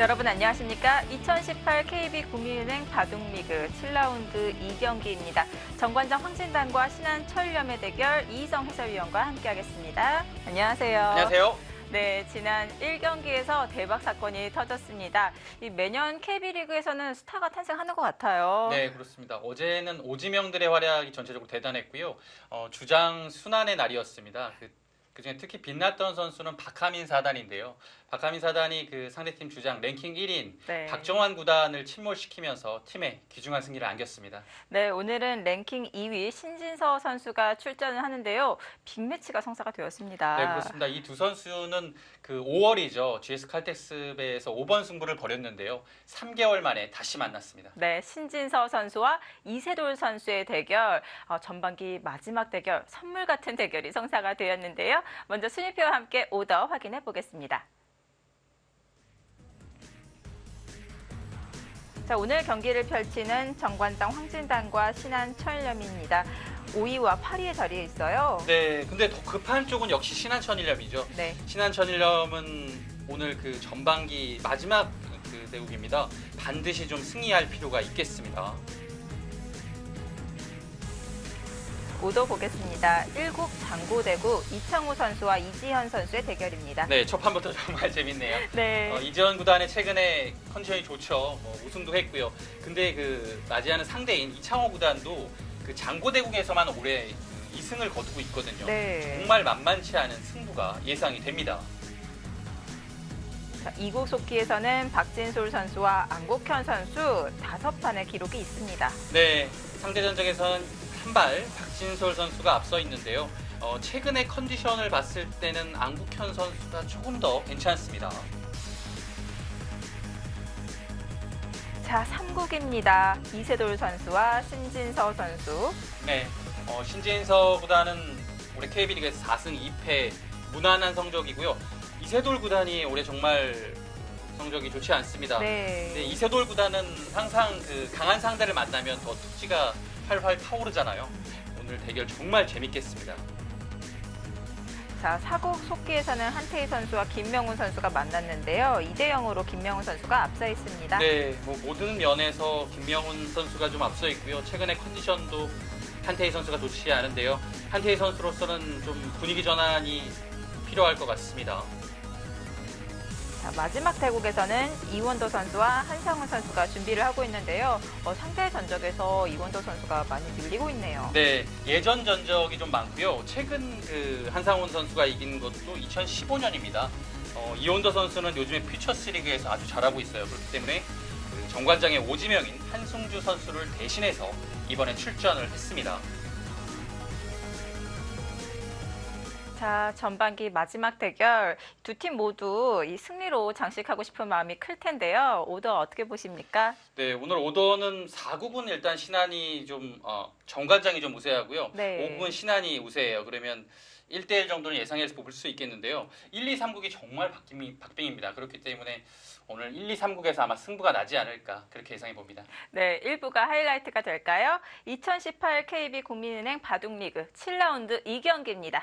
여러분 안녕하십니까? 2018 KB 국민은행 바둑리그 7라운드 2경기입니다. 정관장 황진단과 신한철렴의 대결 이희성 해설위원과 함께하겠습니다. 안녕하세요. 안녕하세요. 네, 지난 1경기에서 대박 사건이 터졌습니다. 매년 KB리그에서는 스타가 탄생하는 것 같아요. 네, 그렇습니다. 어제는 오지명들의 활약이 전체적으로 대단했고요. 주장 순환의 날이었습니다. 그중에 특히 빛났던 선수는 박하민 사단인데요. 박하민 사단이 그 상대팀 주장 랭킹 1인 박정환 구단을 침몰시키면서 팀에 귀중한 승리를 안겼습니다. 네, 오늘은 랭킹 2위 신진서 선수가 출전을 하는데요. 빅매치가 성사가 되었습니다. 네, 그렇습니다. 이 두 선수는 그 5월이죠. GS 칼텍스배에서 5번 승부를 벌였는데요. 3개월 만에 다시 만났습니다. 네, 신진서 선수와 이세돌 선수의 대결, 전반기 마지막 대결, 선물 같은 대결이 성사가 되었는데요. 먼저 순위표와 함께 오더 확인해 보겠습니다. 자, 오늘 경기를 펼치는 정관장 황진단과 신한철렴입니다. 5위와 8위의 자리에 있어요. 네, 근데 더 급한 쪽은 역시 신한천일염이죠. 네. 신한천일염은 오늘 그 전반기 마지막 그 대국입니다. 반드시 좀 승리할 필요가 있겠습니다. 오더 보겠습니다. 1국 장고대구 이창호 선수와 이지현 선수의 대결입니다. 네, 첫 판부터 정말 재밌네요. 네. 이지현 구단의 최근에 컨디션이 좋죠. 우승도 했고요. 근데 그 맞이하는 상대인 이창호 구단도 그 장고대국에서만 올해 2승을 거두고 있거든요. 네. 정말 만만치 않은 승부가 예상이 됩니다. 자, 이국 속기에서는 박진솔 선수와 안국현 선수 5판의 기록이 있습니다. 네, 상대 전적에서는 한 발 박진솔 선수가 앞서 있는데요. 최근의 컨디션을 봤을 때는 안국현 선수가 조금 더 괜찮습니다. 자, 3국입니다. 이세돌 선수와 신진서 선수. 네, 신진서 구단은 올해 KB리그에서 4승 2패 무난한 성적이고요. 이세돌 구단이 올해 정말 성적이 좋지 않습니다. 네. 네, 이세돌 구단은 항상 그 강한 상대를 만나면 더 투지가 활활 타오르잖아요. 오늘 대결 정말 재밌겠습니다. 자, 4국 속기에서는 한태희 선수와 김명훈 선수가 만났는데요. 2대0으로 김명훈 선수가 앞서 있습니다. 네, 모든 면에서 김명훈 선수가 좀 앞서 있고요. 최근에 컨디션도 한태희 선수가 좋지 않은데요. 한태희 선수로서는 좀 분위기 전환이 필요할 것 같습니다. 자, 마지막 대국에서는 이원도 선수와 한상훈 선수가 준비를 하고 있는데요. 상대 전적에서 이원도 선수가 많이 밀리고 있네요. 네, 예전 전적이 좀 많고요. 최근 그 한상훈 선수가 이긴 것도 2015년입니다. 이원도 선수는 요즘에 퓨처스 리그에서 아주 잘하고 있어요. 그렇기 때문에 그 정관장의 오지명인 한승주 선수를 대신해서 이번에 출전을 했습니다. 자, 전반기 마지막 대결 두 팀 모두 이 승리로 장식하고 싶은 마음이 클 텐데요. 오더 어떻게 보십니까? 네, 오늘 오더는 4국은 일단 신한이 좀 정관장이 좀 우세하고요. 네. 5국은 신한이 우세해요. 그러면 1대1 정도는 예상해서 볼 수 있겠는데요. 1, 2, 3국이 정말 박빙입니다. 그렇기 때문에 오늘 1, 2, 3국에서 아마 승부가 나지 않을까 그렇게 예상해 봅니다. 네, 1부가 하이라이트가 될까요? 2018 KB 국민은행 바둑리그 7라운드 2경기입니다.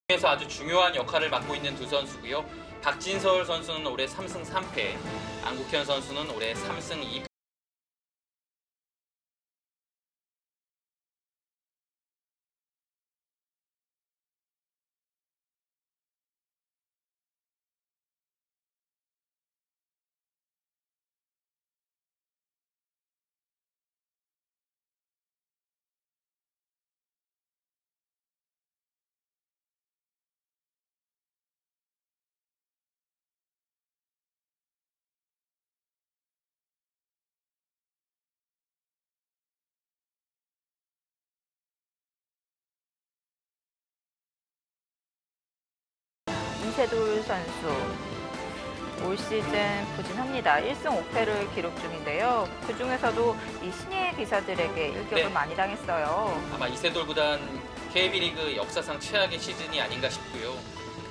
에서 아주 중요한 역할을 맡고 있는 두 선수고요. 박진솔 선수는 올해 3승 3패, 안국현 선수는 올해 3승 2패. 이세돌 선수. 올 시즌 부진합니다. 1승 5패를 기록 중인데요. 그중에서도 이 신예 기사들에게 일격을 네. 많이 당했어요. 아마 이세돌 구단 KB리그 역사상 최악의 시즌이 아닌가 싶고요.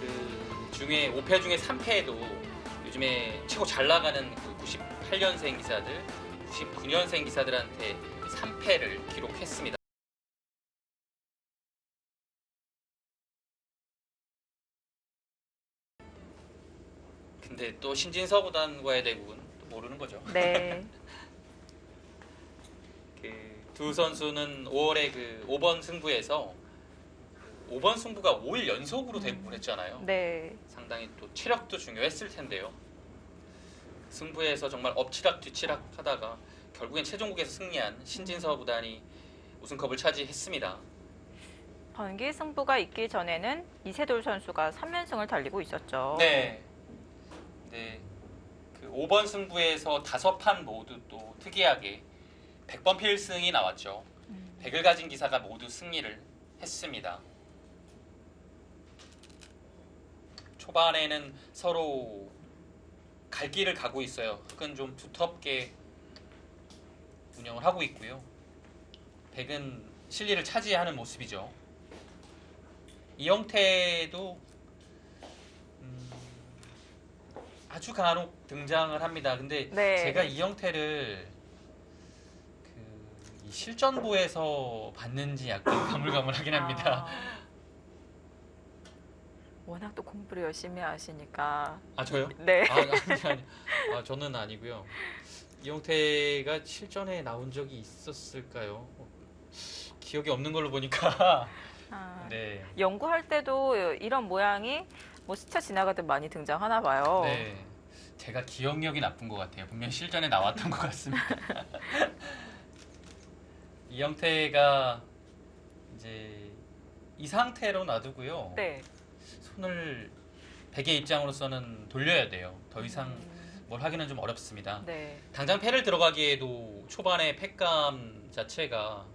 그 중에 5패 중에 3패에도 요즘에 최고 잘 나가는 그 98년생 기사들, 99년생 기사들한테 3패를 기록했습니다. 근데 또 신진서 구단과의 대국은 또 모르는 거죠. 네. 그 두 선수는 5월에 그 5번 승부에서 5번 승부가 5일 연속으로 대국을 했잖아요. 네. 상당히 또 체력도 중요했을 텐데요. 승부에서 정말 엎치락 뒤치락 하다가 결국엔 최종국에서 승리한 신진서 구단이 우승컵을 차지했습니다. 번기 승부가 있기 전에는 이세돌 선수가 3연승을 달리고 있었죠. 네. 네. 그 5번 승부에서 5판 모두 또 특이하게 100번 필승이 나왔죠. 100을 가진 기사가 모두 승리를 했습니다. 초반에는 서로 갈 길을 가고 있어요. 흑은 좀 두텁게 운영을 하고 있고요. 백은 실리를 차지하는 모습이죠. 이영태도 아주 간혹 등장을 합니다. 근데 네. 제가 이영태를 이 실전부에서 봤는지 약간 가물가물하긴 합니다. 워낙 또 공부를 열심히 하시니까. 아 저요? 네. 아니. 저는 아니고요. 이영태가 실전에 나온 적이 있었을까요? 기억이 없는 걸로 보니까. 네. 연구할 때도 이런 모양이 뭐 스쳐 지나가듯 많이 등장하나 봐요. 네. 제가 기억력이 나쁜 것 같아요. 분명 실전에 나왔던 것 같습니다. 이영태가 이제 이 상태로 놔두고요. 네. 손을 백의 입장으로서는 돌려야 돼요. 더 이상 뭘 하기는 좀 어렵습니다. 네. 당장 패를 들어가기에도 초반에 패감 자체가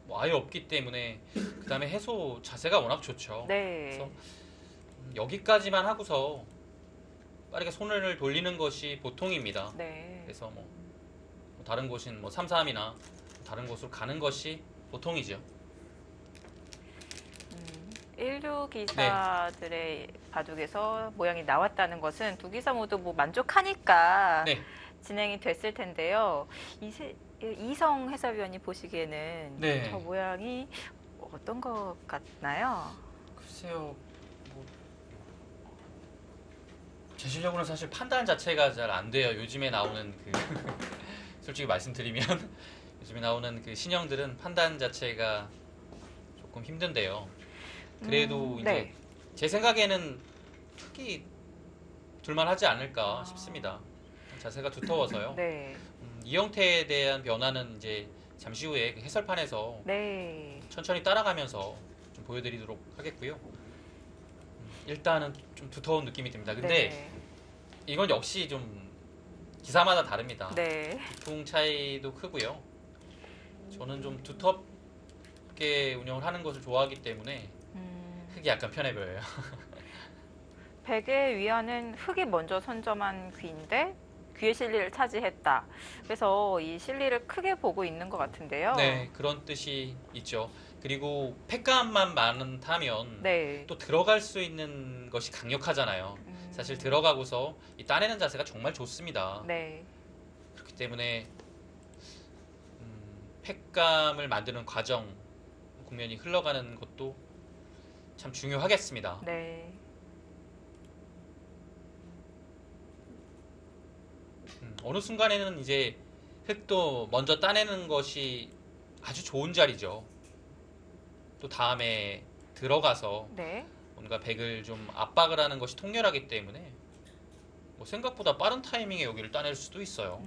뭐 아예 없기 때문에 그 다음에 해소 자세가 워낙 좋죠. 네. 그래서 여기까지만 하고서 빠르게 손을 돌리는 것이 보통입니다. 네. 그래서 뭐 다른 곳인 뭐 3-3이나 다른 곳으로 가는 것이 보통이죠. 1류 기사들의 바둑에서 모양이 나왔다는 것은 두 기사 모두 뭐 만족하니까 네. 진행이 됐을 텐데요. 이성 해설위원이 보시기에는 네. 저 모양이 어떤 것 같나요? 글쎄요. 제 실력으로는 사실 판단 자체가 잘 안 돼요. 요즘에 나오는 그 솔직히 말씀드리면 요즘에 나오는 그 신형들은 판단 자체가 조금 힘든데요. 그래도 이제 네. 제 생각에는 특히 둘만하지 않을까 싶습니다. 자세가 두터워서요. 네. 이영태에 대한 변화는 이제 잠시 후에 그 해설판에서 네. 천천히 따라가면서 좀 보여드리도록 하겠고요. 일단은 좀 두터운 느낌이 듭니다. 근데 네. 이건 역시 좀 기사마다 다릅니다. 네. 두통 차이도 크고요. 저는 좀 두텁게 운영을 하는 것을 좋아하기 때문에 흑이 약간 편해 보여요. 백의 위안은 흑이 먼저 선점한 귀인데 귀의 실리를 차지했다. 그래서 이 실리를 크게 보고 있는 것 같은데요. 네, 그런 뜻이 있죠. 그리고 패감만 많다면 네. 또 들어갈 수 있는 것이 강력하잖아요. 사실 들어가고서 이 따내는 자세가 정말 좋습니다. 네. 그렇기 때문에 패감을 만드는 과정, 국면이 흘러가는 것도 참 중요하겠습니다. 네. 어느 순간에는 이제 흑도 먼저 따내는 것이 아주 좋은 자리죠. 또 다음에 들어가서 네. 뭔가 백을 좀 압박을 하는 것이 통렬하기 때문에 뭐 생각보다 빠른 타이밍에 여기를 따낼 수도 있어요.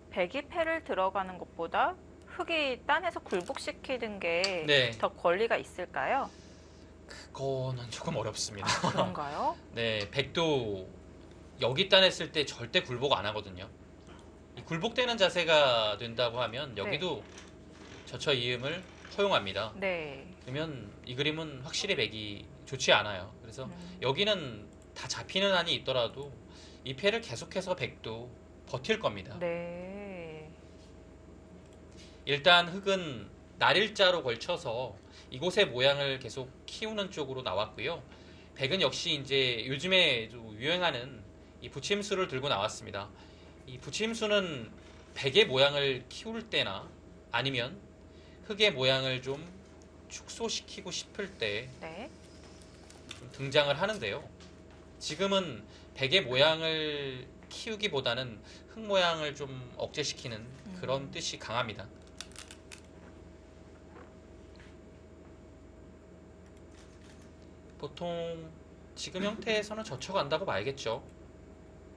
백이 패를 들어가는 것보다 흑이 딴에서 굴복시키는 게 네. 더 권리가 있을까요? 그거는 조금 어렵습니다. 그런가요? 네, 백도 여기 따냈을 때 절대 굴복 안 하거든요. 이 굴복되는 자세가 된다고 하면 여기도 젖혀 이음을 허용합니다. 네. 그러면 이 그림은 확실히 백이 좋지 않아요. 그래서 음. 여기는 다 잡히는 한이 있더라도 이 패를 계속해서 백도 버틸 겁니다. 네. 일단 흑은 날일자로 걸쳐서 이곳의 모양을 계속 키우는 쪽으로 나왔고요. 백은 역시 이제 요즘에 좀 유행하는 이 붙임수를 들고 나왔습니다. 이 붙임수는 백의 모양을 키울 때나 아니면 흑의 모양을 좀 축소시키고 싶을 때 네. 좀 등장을 하는데요. 지금은 백의 모양을 키우기보다는 흑 모양을 좀 억제시키는 그런 뜻이 강합니다. 보통 지금 형태에서는 젖혀간다고 봐야겠죠.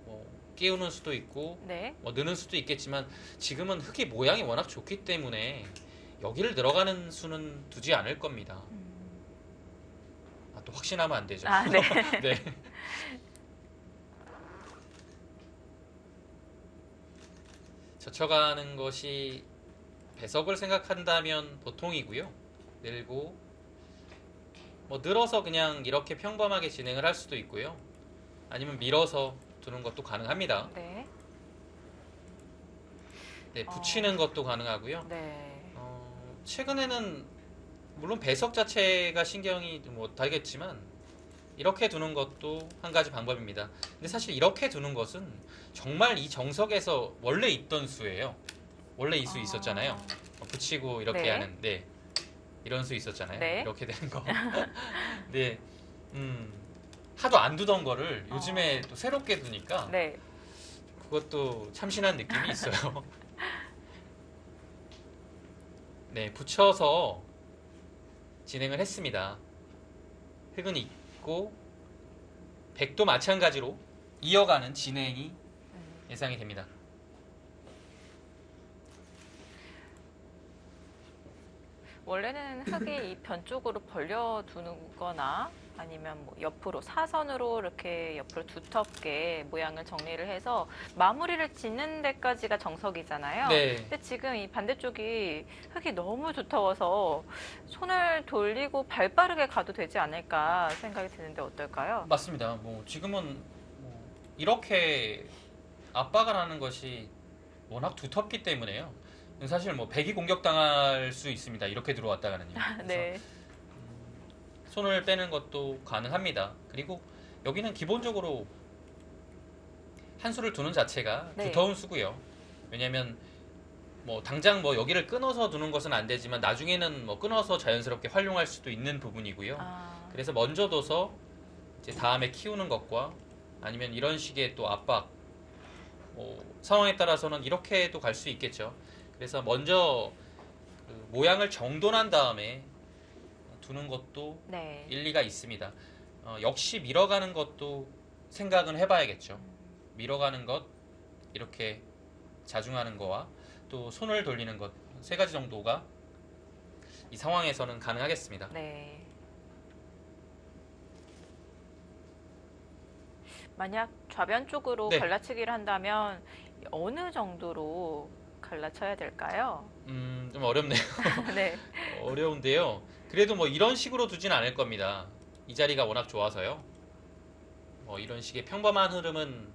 뭐 끼우는 수도 있고 네. 뭐 느는 수도 있겠지만 지금은 흙의 모양이 워낙 좋기 때문에 여기를 들어가는 수는 두지 않을 겁니다. 또 확신하면 안 되죠. 아, 네. 네. 젖혀가는 것이 배석을 생각한다면 보통이고요. 늘고 뭐 늘어서 그냥 이렇게 평범하게 진행을 할 수도 있고요. 아니면 밀어서 두는 것도 가능합니다. 네. 네, 붙이는 것도 가능하고요. 네. 최근에는 물론 배석 자체가 신경이 뭐 달겠지만 이렇게 두는 것도 한 가지 방법입니다. 근데 사실 이렇게 두는 것은 정말 이 정석에서 원래 있던 수예요. 원래 이 수 있었잖아요. 붙이고 이렇게 네. 하는, 네, 이런 수 있었잖아요. 네. 이렇게 되는 거. 네, 하도 안 두던 거를 요즘에 또 새롭게 두니까 네. 그것도 참신한 느낌이 있어요. 네, 붙여서 진행을 했습니다. 흙은 있고 백도 마찬가지로 이어가는 진행이 예상이 됩니다. 원래는 흙이 이 변 쪽으로 벌려두거나 아니면 뭐 옆으로 사선으로 이렇게 옆으로 두텁게 모양을 정리를 해서 마무리를 짓는 데까지가 정석이잖아요. 네, 근데 지금 이 반대쪽이 흙이 너무 두터워서 손을 돌리고 발 빠르게 가도 되지 않을까 생각이 드는데 어떨까요? 맞습니다. 뭐 지금은 뭐 이렇게 압박을 하는 것이 워낙 두텁기 때문에요. 사실 뭐 백이 공격당할 수 있습니다. 이렇게 들어왔다가는요. 그래서 네. 손을 빼는 것도 가능합니다. 그리고 여기는 기본적으로 한 수를 두는 자체가 네. 두터운 수고요. 왜냐하면 뭐 당장 뭐 여기를 끊어서 두는 것은 안 되지만 나중에는 뭐 끊어서 자연스럽게 활용할 수도 있는 부분이고요. 아, 그래서 먼저 둬서 이제 다음에 키우는 것과 아니면 이런 식의 또 압박, 뭐 상황에 따라서는 이렇게도 갈 수 있겠죠. 그래서 먼저 그 모양을 정돈한 다음에 두는 것도 네. 일리가 있습니다. 역시 밀어가는 것도 생각은 해봐야겠죠. 밀어가는 것, 이렇게 자중하는 거와 또 손을 돌리는 것, 세 가지 정도가 이 상황에서는 가능하겠습니다. 네. 만약 좌변 쪽으로 네. 갈라치기를 한다면 어느 정도로 갈라쳐야 될까요? 좀 어렵네요. 네. 어려운데요. 그래도 뭐 이런 식으로 두진 않을 겁니다. 이 자리가 워낙 좋아서요. 뭐 이런 식의 평범한 흐름은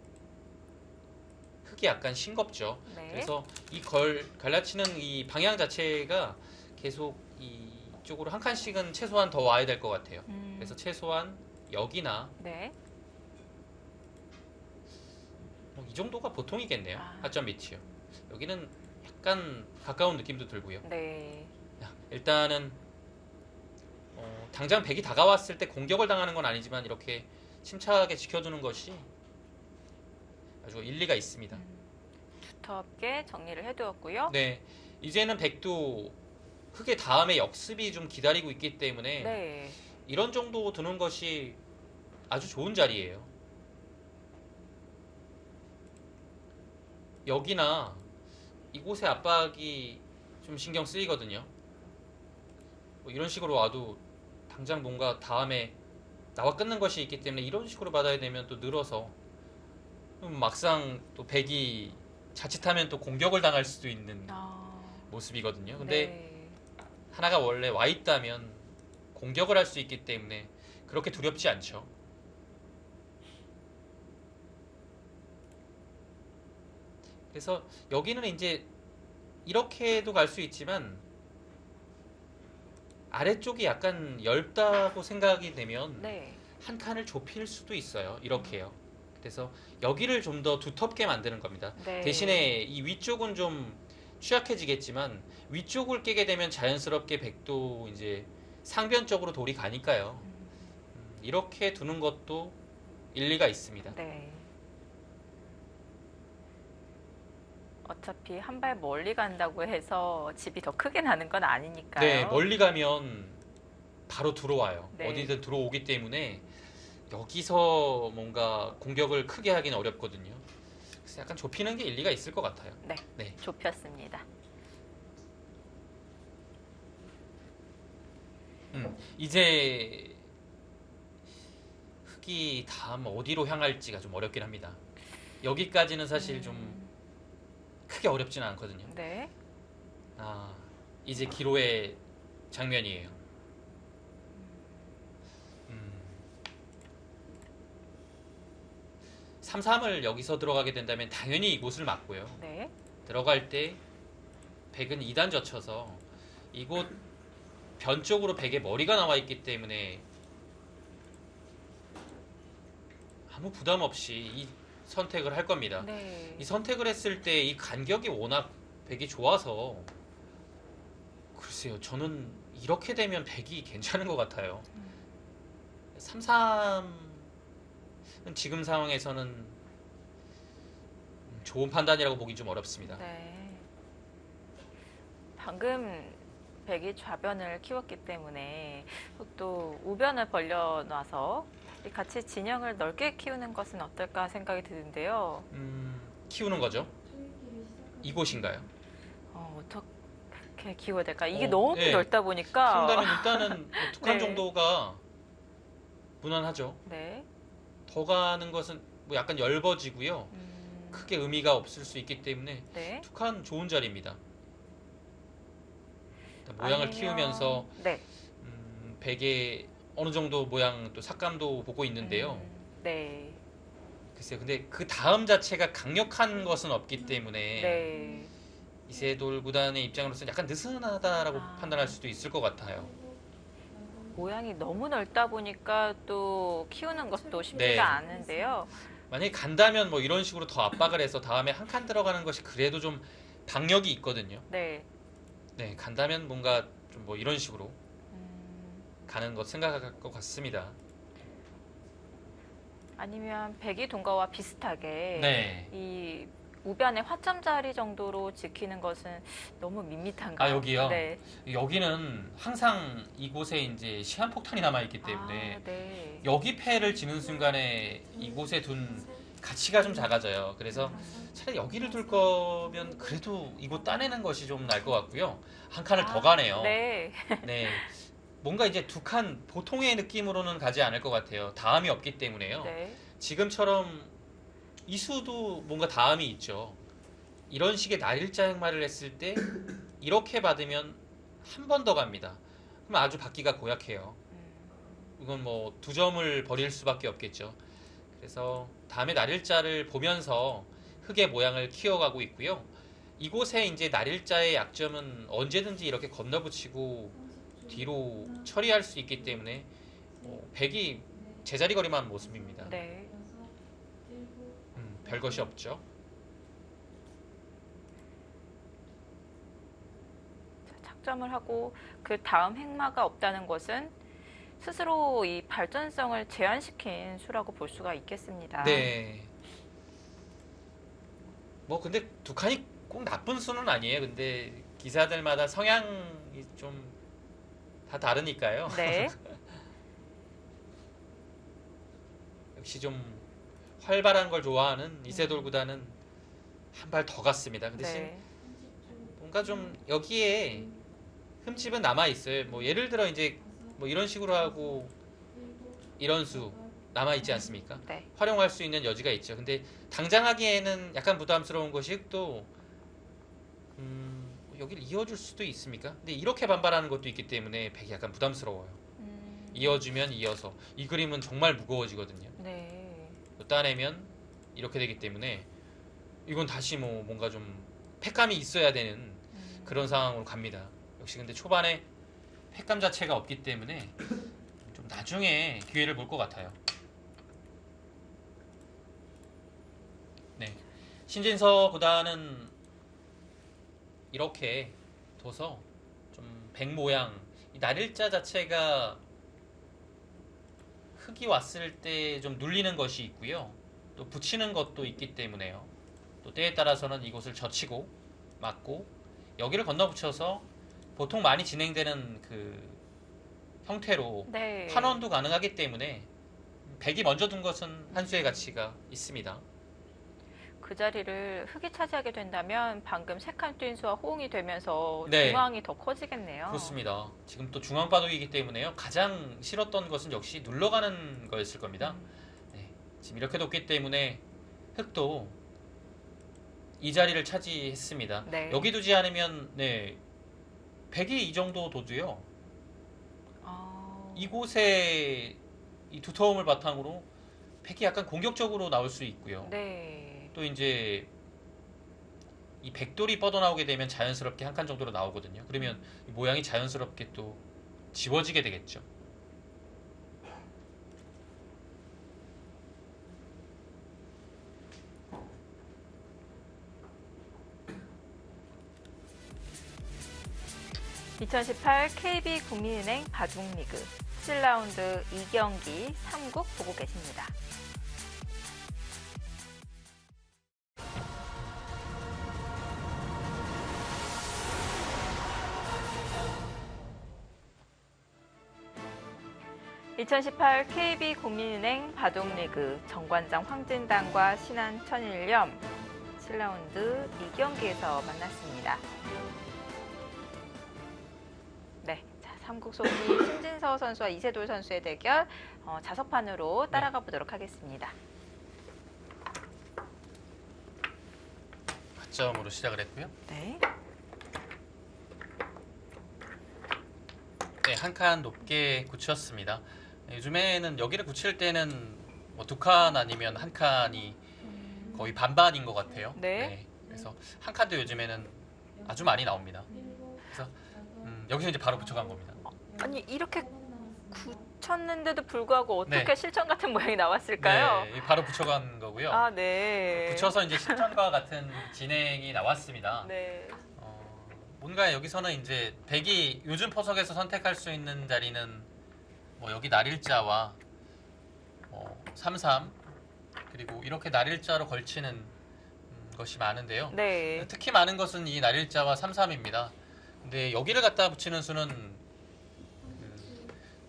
흙이 약간 싱겁죠. 네. 그래서 이 갈라치는 이 방향 자체가 계속 이쪽으로 한 칸씩은 최소한 더 와야 될 것 같아요. 그래서 최소한 여기나 네. 뭐이 정도가 보통이겠네요. 아. 하점 밑이요. 여기는 약간 가까운 느낌도 들고요. 네. 일단은 당장 백이 다가왔을 때 공격을 당하는 건 아니지만 이렇게 침착하게 지켜두는 것이 아주 일리가 있습니다. 두텁게 정리를 해두었고요. 네, 이제는 백도 흙의 다음에 역습이 좀 기다리고 있기 때문에 네. 이런 정도 두는 것이 아주 좋은 자리예요. 여기나 이곳의 압박이 좀 신경 쓰이거든요. 뭐 이런 식으로 와도 당장 뭔가 다음에 나와 끊는 것이 있기 때문에 이런 식으로 받아야 되면 또 늘어서 막상 또 백이 자칫하면 또 공격을 당할 수도 있는 아, 모습이거든요. 근데 네. 하나가 원래 와 있다면 공격을 할 수 있기 때문에 그렇게 두렵지 않죠. 그래서 여기는 이제 이렇게도 갈 수 있지만 아래쪽이 약간 넓다고 생각이 되면 네. 한 칸을 좁힐 수도 있어요. 이렇게요. 그래서 여기를 좀 더 두텁게 만드는 겁니다. 네. 대신에 이 위쪽은 좀 취약해지겠지만 위쪽을 깨게 되면 자연스럽게 백도 이제 상변 쪽으로 돌이 가니까요. 이렇게 두는 것도 일리가 있습니다. 네. 어차피 한 발 멀리 간다고 해서 집이 더 크게 나는 건 아니니까요. 네, 멀리 가면 바로 들어와요. 네. 어디든 들어오기 때문에 여기서 뭔가 공격을 크게 하기는 어렵거든요. 그래서 약간 좁히는 게 일리가 있을 것 같아요. 네. 네. 좁혔습니다. 이제 흙이 다음 어디로 향할지가 좀 어렵긴 합니다. 여기까지는 사실 좀 크게 어렵지는 않거든요. 네. 아, 이제 기로의 장면이에요. 3-3을 여기서 들어가게 된다면 당연히 이곳을 막고요. 네. 들어갈 때 백은 2단 젖혀서 이곳 변 쪽으로 백의 머리가 나와 있기 때문에 아무 부담 없이 이 선택을 할 겁니다. 네. 이 선택을 했을 때 이 간격이 워낙 백이 좋아서 글쎄요, 저는 이렇게 되면 백이 괜찮은 것 같아요. 3-3은 지금 상황에서는 좋은 판단이라고 보기 좀 어렵습니다. 네. 방금 백이 좌변을 키웠기 때문에 또 우변을 벌려놔서 같이 진영을 넓게 키우는 것은 어떨까 생각이 드는데요. 키우는 거죠? 이곳인가요? 어떻게 키워야 될까? 이게 어, 너무 네. 넓다 보니까. 키운다면 일단은 두 칸 네. 정도가 무난하죠. 네. 더 가는 것은 뭐 약간 얇아지고요. 크게 의미가 없을 수 있기 때문에 네. 두 칸 좋은 자리입니다. 일단 모양을 아니면- 키우면서 네. 백의 어느 정도 모양 또 색감도 보고 있는데요. 네. 글쎄요, 근데 그 다음 자체가 강력한 것은 없기 때문에 네. 이세돌 구단의 입장으로서는 약간 느슨하다라고 아. 판단할 수도 있을 것 같아요. 모양이 너무 넓다 보니까 또 키우는 것도 쉽지가 네. 않은데요. 만약에 간다면 뭐 이런 식으로 더 압박을 해서 다음에 한 칸 들어가는 것이 그래도 좀 박력이 있거든요. 네. 네, 간다면 뭔가 좀 뭐 이런 식으로 음, 가는 것 생각할 것 같습니다. 아니면 백이 동가와 비슷하게 네. 이 우변의 화점 자리 정도로 지키는 것은 너무 밋밋한가요? 아, 여기요? 네. 여기는 항상 이곳에 이제 시한폭탄이 남아있기 때문에 아, 네. 여기 패를 지는 순간에 이곳에 둔 가치가 좀 작아져요. 그래서 차라리 여기를 둘 거면 그래도 이곳 따내는 것이 좀 나을 것 같고요. 한 칸을 더 가네요. 네. 네. 뭔가 이제 두 칸 보통의 느낌으로는 가지 않을 것 같아요. 다음이 없기 때문에요. 네. 지금처럼 이수도 뭔가 다음이 있죠. 이런 식의 날일자 행마를 했을 때 이렇게 받으면 한 번 더 갑니다. 그럼 아주 받기가 고약해요. 이건 뭐 두 점을 버릴 수밖에 없겠죠. 그래서 다음에 날일자를 보면서 흑의 모양을 키워가고 있고요. 이곳에 이제 날일자의 약점은 언제든지 이렇게 건너붙이고 뒤로 처리할 수 있기 때문에 백이 제자리거리만 모습입니다. 네. 별것이 없죠. 자, 착점을 하고 그 다음 행마가 없다는 것은 스스로 이 발전성을 제한시킨 수라고 볼 수가 있겠습니다. 네. 뭐 근데 두 칸이 꼭 나쁜 수는 아니에요. 근데 기사들마다 성향이 좀 다 다르니까요. 네. 역시 좀 활발한 걸 좋아하는 이세돌 구단은 한 발 더 갔습니다. 그 대신 네. 뭔가 좀 여기에 흠집은 남아 있어요. 뭐 예를 들어 이제 뭐 이런 식으로 하고 이런 수 남아 있지 않습니까? 네. 활용할 수 있는 여지가 있죠. 근데 당장 하기에는 약간 부담스러운 것이 또 여기를 이어줄 수도 있습니까? 근데 이렇게 반발하는 것도 있기 때문에 백이 약간 부담스러워요. 이어주면 이어서 이 그림은 정말 무거워지거든요. 네. 따내면 이렇게 되기 때문에 이건 다시 뭐 뭔가 좀 팩감이 있어야 되는 그런 상황으로 갑니다. 역시 근데 초반에 팩감 자체가 없기 때문에 좀 나중에 기회를 볼 것 같아요. 네, 신진서보다는 이렇게 둬서 좀 백 모양, 이 날일자 자체가 흙이 왔을 때 좀 눌리는 것이 있고요. 또 붙이는 것도 있기 때문에요. 또 때에 따라서는 이곳을 젖히고 막고 여기를 건너붙여서 보통 많이 진행되는 그 형태로 네. 환원도 가능하기 때문에 백이 먼저 둔 것은 한 수의 가치가 있습니다. 그 자리를 흙이 차지하게 된다면 방금 세 칸 뛴 수와 호응이 되면서 네. 중앙이 더 커지겠네요. 그렇습니다. 지금 또 중앙바둑이기 때문에요. 가장 싫었던 것은 역시 눌러가는 거였을 겁니다. 네, 지금 이렇게 뒀기 때문에 흙도 이 자리를 차지했습니다. 네. 여기 두지 않으면 네, 백이 이 정도 둬도요. 이곳에 이 두터움을 바탕으로 백이 약간 공격적으로 나올 수 있고요. 네. 또 이제 이 백돌이 뻗어나오게 되면 자연스럽게 한 칸 정도로 나오거든요. 그러면 이 모양이 자연스럽게 또 지워지게 되겠죠. (2018) KB국민은행 바둑리그 7라운드 2경기 3국 보고 계십니다. (2018) KB국민은행 바둑리그 정관장 황진단과 신한 천일염 7라운드 2경기에서 만났습니다. 네, 자, 삼국 소기 신진서 선수와 이세돌 선수의 대결 자석판으로 따라가 보도록 하겠습니다. 가점으로 시작을 했고요. 네. 네, 한 칸 높게 굳혔습니다. 요즘에는 여기를 굳힐 때는 뭐 두 칸 아니면 한 칸이 거의 반반인 것 같아요. 네. 그래서 한 칸도 요즘에는 아주 많이 나옵니다. 그래서 여기서 이제 바로 붙여간 겁니다. 아니 이렇게 굳혔는데도 불구하고 어떻게 네. 실전 같은 모양이 나왔을까요? 네, 바로 붙여간 거고요. 아, 네. 붙여서 이제 실전과 같은 진행이 나왔습니다. 네. 뭔가 여기서는 이제 백이 요즘 포석에서 선택할 수 있는 자리는 뭐 여기 날일자와 3-3 그리고 이렇게 날일자로 걸치는 것이 많은데요. 네. 특히 많은 것은 이 날일자와 3-3입니다. 근데 여기를 갖다 붙이는 수는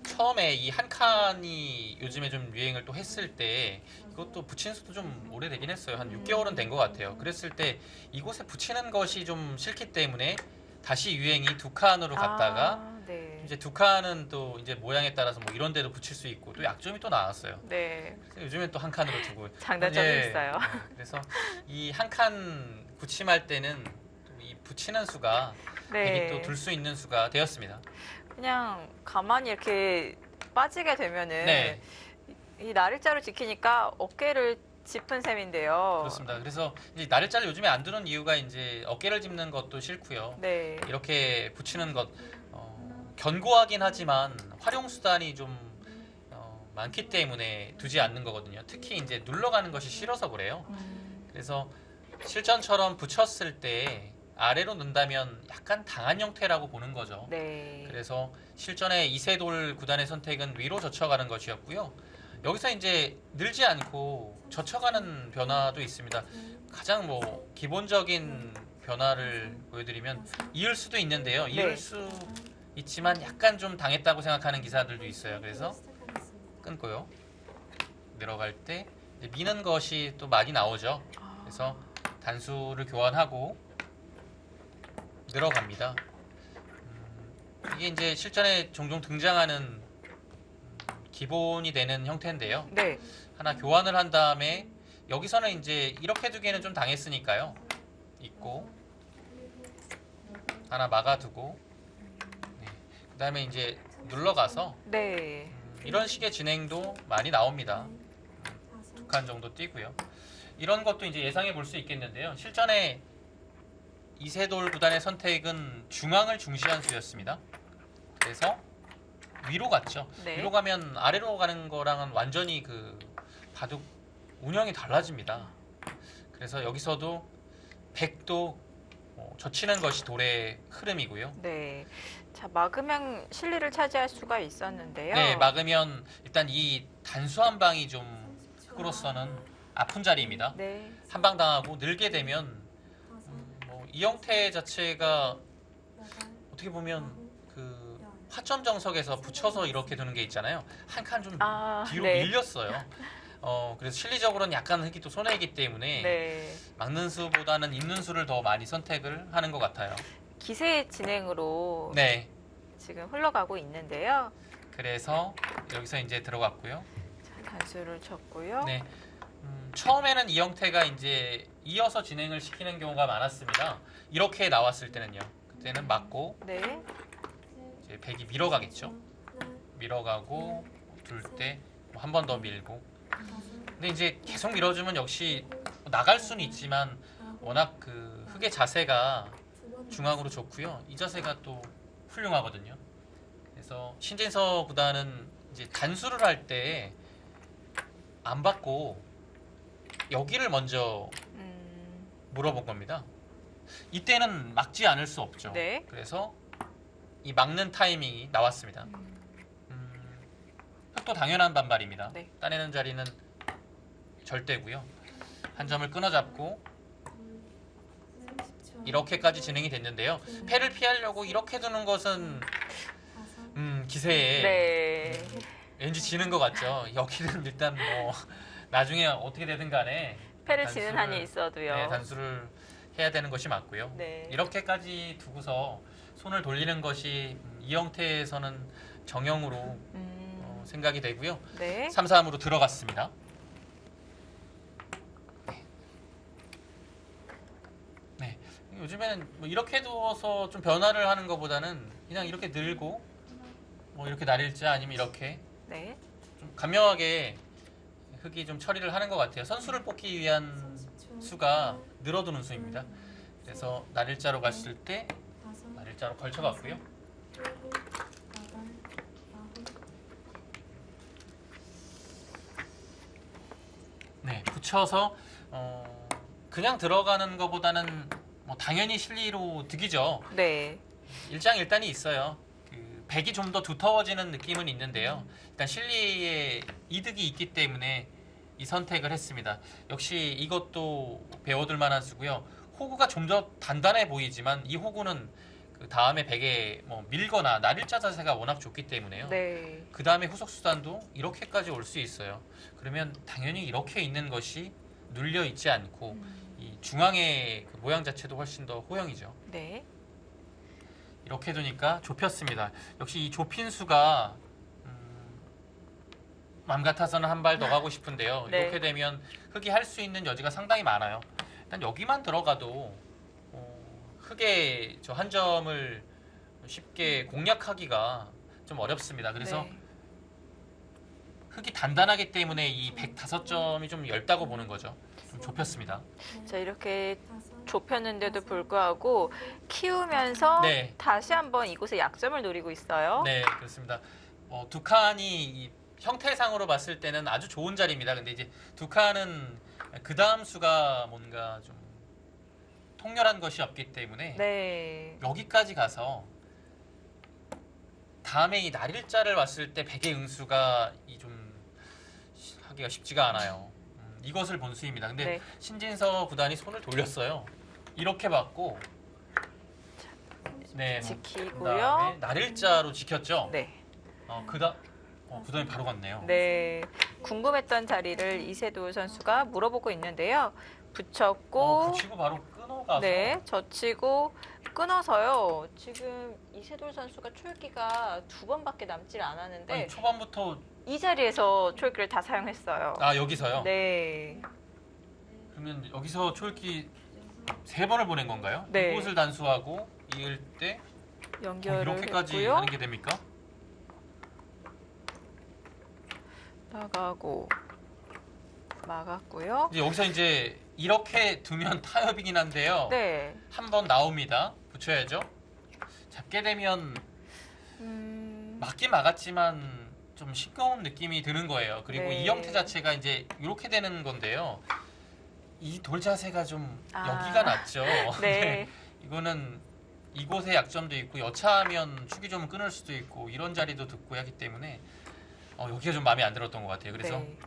처음에 이 한 칸이 요즘에 좀 유행을 또 했을 때 이것도 붙이는 수도 좀 오래되긴 했어요. 한 6개월은 된 것 같아요. 그랬을 때 이곳에 붙이는 것이 좀 싫기 때문에 다시 유행이 두 칸으로 갔다가 네. 이제 두 칸은 또 이제 모양에 따라서 뭐 이런 데도 붙일 수 있고 또 약점이 또 나왔어요. 네. 그래서 요즘엔 또 한 칸으로 두고 장단점이 예, 있어요. 그래서 이 한 칸 굳힘할 때는 또 이 붙이는 수가 네. 백이 또 둘 수 있는 수가 되었습니다. 그냥 가만히 이렇게 빠지게 되면은 네. 이 날일자로 지키니까 어깨를 짚은 셈인데요. 그렇습니다. 그래서 이제 날일자를 요즘에 안 두는 이유가 이제 어깨를 짚는 것도 싫고요. 네. 이렇게 붙이는 것 견고하긴 하지만 활용 수단이 좀 많기 때문에 두지 않는 거거든요. 특히 이제 눌러가는 것이 싫어서 그래요. 그래서 실전처럼 붙였을 때 아래로 넣는다면 약간 당한 형태라고 보는 거죠. 네. 그래서 실전에 이세돌 구단의 선택은 위로 젖혀가는 것이었고요. 여기서 이제 늘지 않고 젖혀가는 변화도 있습니다. 가장 뭐 기본적인 변화를 보여드리면 이을 수도 있는데요. 이을 네. 수 있지만 약간 좀 당했다고 생각하는 기사들도 있어요. 그래서 끊고요. 내려갈 때 이제 미는 것이 또 많이 나오죠. 그래서 단수를 교환하고 늘어갑니다. 이게 이제 실전에 종종 등장하는 기본이 되는 형태인데요. 네. 하나 교환을 한 다음에 여기서는 이제 이렇게 두기에는 좀 당했으니까요. 있고 하나 막아두고 네. 그다음에 이제 눌러가서 네. 이런 식의 진행도 많이 나옵니다. 2칸 정도 뛰고요. 이런 것도 이제 예상해 볼 수 있겠는데요. 실전에 이세돌 구단의 선택은 중앙을 중시한 수였습니다. 그래서 위로 갔죠. 네. 위로 가면 아래로 가는 거랑은 완전히 그 바둑 운영이 달라집니다. 그래서 여기서도 백도 젖히는 것이 돌의 흐름이고요. 네. 자, 막으면 실리를 차지할 수가 있었는데요. 네, 막으면 일단 이 단수 한 방이 좀 흑으로서는 아픈 자리입니다. 네. 한 방 당하고 늘게 되면 이 형태 자체가 어떻게 보면 그 화점 정석에서 붙여서 이렇게 두는 게 있잖아요. 한 칸 좀 뒤로 네. 밀렸어요. 그래서 실리적으로는 약간 흑이 또 손해이기 때문에 네. 막는 수보다는 있는 수를 더 많이 선택을 하는 것 같아요. 기세 진행으로 네, 지금 흘러가고 있는데요. 그래서 여기서 이제 들어갔고요. 자, 단수를 쳤고요. 네, 처음에는 이 형태가 이제 이어서 진행을 시키는 경우가 많았습니다. 이렇게 나왔을 때는요. 그때는 막고 네. 이제 백이 밀어가겠죠. 밀어가고 둘 때 한 번 더 밀고. 근데 이제 계속 밀어주면 역시 나갈 수는 있지만 워낙 그 흑의 자세가 중앙으로 좋고요. 이 자세가 또 훌륭하거든요. 그래서 신진서 구단은 이제 단수를 할 때 안 받고 여기를 먼저 물어본 겁니다. 이때는 막지 않을 수 없죠. 네. 그래서 이 막는 타이밍이 나왔습니다. 흑도 당연한 반발입니다. 네. 따내는 자리는 절대고요. 한 점을 끊어잡고 이렇게까지 진행이 됐는데요. 패를 피하려고 이렇게 두는 것은 기세에 네. 왠지 지는 것 같죠. 여기는 일단 뭐 나중에 어떻게 되든 간에 패를 치는 단수를- 한이 있어도요. 네, 단수를 해야 되는 것이 맞고요. 네. 이렇게까지 두고서 손을 돌리는 것이 이 형태에서는 정형으로 생각이 되고요. 네. 3-3으로 들어갔습니다. 네. 요즘에는 뭐 이렇게 두어서 좀 변화를 하는 것보다는 그냥 이렇게 늘고 뭐 이렇게 날일자 아니면 이렇게 네. 좀 간명하게 흑이 좀 처리를 하는 것 같아요. 선수를 뽑기 위한 수가 늘어두는 수입니다. 그래서 날일자로 갔을 때 날일자로 걸쳐갔고요. 네, 붙여서 그냥 들어가는 것보다는 뭐 당연히 실리로 득이죠. 네. 일장일단이 있어요. 그 백이 좀 더 두터워지는 느낌은 있는데요. 일단 실리의 이득이 있기 때문에 이 선택을 했습니다. 역시 이것도 배워둘 만한 수고요. 호구가 좀 더 단단해 보이지만 이 호구는 그 다음에 백에 뭐 밀거나 날일자 자세가 워낙 좋기 때문에요. 네. 그 다음에 후속 수단도 이렇게까지 올 수 있어요. 그러면 당연히 이렇게 있는 것이 눌려 있지 않고 이 중앙의 그 모양 자체도 훨씬 더 호영이죠. 네. 이렇게 두니까 좁혔습니다. 역시 이 좁힌 수가 맘 같아서는 한 발 더 가고 싶은데요. 네. 이렇게 되면 흑이 할 수 있는 여지가 상당히 많아요. 일단 여기만 들어가도 흑의 저 한 점을 쉽게 공략하기가 좀 어렵습니다. 그래서 네. 흑이 단단하기 때문에 이 105점이 좀 얇다고 보는 거죠. 좀 좁혔습니다. 자, 이렇게 좁혔는데도 불구하고 키우면서 네. 다시 한번 이곳의 약점을 노리고 있어요. 네, 그렇습니다. 두 칸이 이 형태상으로 봤을 때는 아주 좋은 자리입니다. 근데 이제 두 칸은 그 다음 수가 뭔가 좀 통렬한 것이 없기 때문에 네. 여기까지 가서 다음에 이 날일자를 왔을 때 백의 응수가 좀 하기가 쉽지가 않아요. 이것을 본 수입니다. 근데 네. 신진서 구단이 손을 돌렸어요. 이렇게 받고 네, 지키고요. 그다음에 날일자로 지켰죠. 네. 그다음에 바로 갔네요. 네. 궁금했던 자리를 이세돌 선수가 물어보고 있는데요. 붙였고 붙이고 바로 끊어가서 네, 젖히고 끊어서요. 지금 이세돌 선수가 초읽기가 2번밖에 남질 않았는데 아니, 초반부터 이 자리에서 초읽기를 다 사용했어요. 여기서요. 네. 그러면 여기서 초읽기 3번을 보낸 건가요? 네. 이곳을 단수하고 이을 때 연결을 이렇게까지 했고요. 하는 게 됩니까? 나가고 막았고요. 이제 여기서 이제 이렇게 두면 타협이긴 한데요. 네. 한 번 나옵니다. 붙여야죠. 잡게 되면 막긴 막았지만 좀 싱거운 느낌이 드는 거예요. 그리고 네. 이 형태 자체가 이제 이렇게 되는 건데요. 이 돌 자세가 좀 여기가 낫죠. 네. 이거는 이곳에 약점도 있고 여차하면 축이 좀 끊을 수도 있고 이런 자리도 듣고 하기 때문에 여기가 좀 마음에 안 들었던 것 같아요. 그래서 네.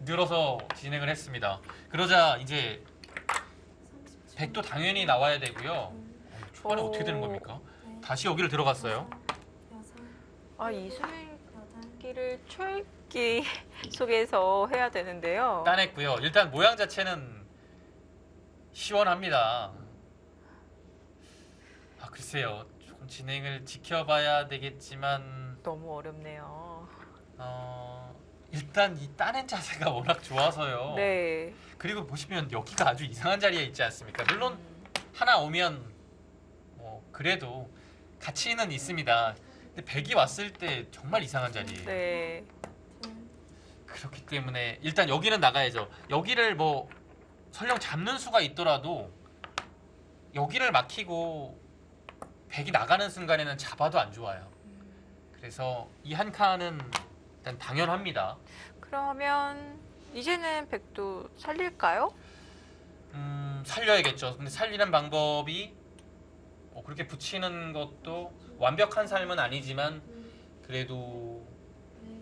늘어서 진행을 했습니다. 그러자 이제 100도 당연히 나와야 되고요. 초반에 오. 어떻게 되는 겁니까? 다시 여기를 들어갔어요. 아, 이슬기를 초읽기 속에서 해야 되는데요. 따냈고요. 일단 모양 자체는 시원합니다. 아, 글쎄요. 조금 진행을 지켜봐야 되겠지만 너무 어렵네요. 일단 이 따낸 자세가 워낙 좋아서요. 네. 그리고 보시면 여기가 아주 이상한 자리에 있지 않습니까? 물론 하나 오면 뭐 그래도 가치는 있습니다. 근데 100이 왔을 때 정말 이상한 자리예요. 네. 그렇기 때문에 일단 여기는 나가야죠. 여기를 뭐 설령 잡는 수가 있더라도 여기를 막히고 100이 나가는 순간에는 잡아도 안 좋아요. 그래서 이 한 칸은 일단 당연합니다. 그러면 이제는 백도 살릴까요? 살려야겠죠. 근데 살리는 방법이 그렇게 붙이는 것도 완벽한 삶은 아니지만 그래도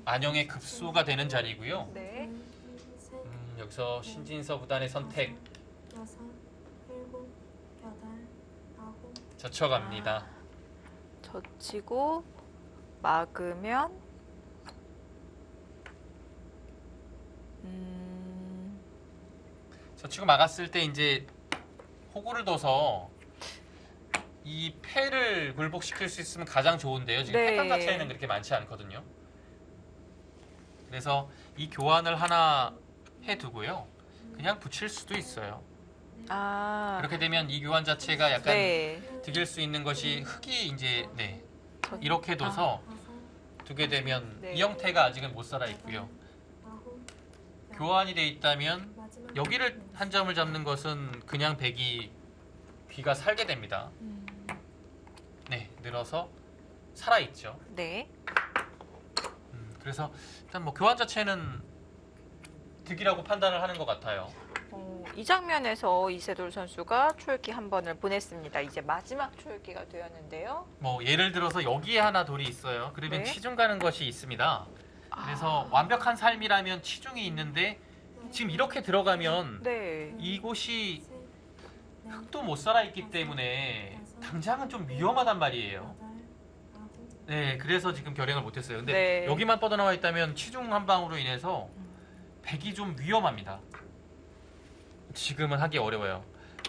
안영의 급소가 되는 자리고요. 네. 여기서 신진서 구단의 선택 젖혀갑니다. 젖히고 막으면 젖히고 막았을 때 이제 호구를 둬서 이 패를 굴복시킬 수 있으면 가장 좋은데요. 지금 네. 패감 자체는 그렇게 많지 않거든요. 그래서 이 교환을 하나 해두고요. 그냥 붙일 수도 있어요. 아, 그렇게 되면 이 교환 자체가 약간 네. 득일 수 있는 것이 흙이 이제 젖- 이렇게 둬서 두게 되면 네. 이 형태가 아직은 못 살아 있고요. 교환이 돼 있다면 여기를 한 점을 잡는 것은 그냥 백이 귀가 살게 됩니다. 네, 늘어서 살아 있죠. 네. 그래서 일단 뭐 교환 자체는 득이라고 판단을 하는 것 같아요. 이 장면에서 이세돌 선수가 초읽기 한 번을 보냈습니다. 이제 마지막 초읽기가 되었는데요. 뭐 예를 들어서 여기에 하나 돌이 있어요. 그러면 네. 치중 가는 것이 있습니다. 그래서 완벽한 삶이라면 치중이 있는데 지금 이렇게 들어가면 네. 이곳이 흙도 못 살아 있기 때문에 당장은 좀 위험하단 말이에요. 네, 그래서 지금 결행을 못했어요. 근데 네. 여기만 뻗어나와 있다면 치중 한 방으로 인해서 백이 좀 위험합니다. 지금은 하기 어려워요.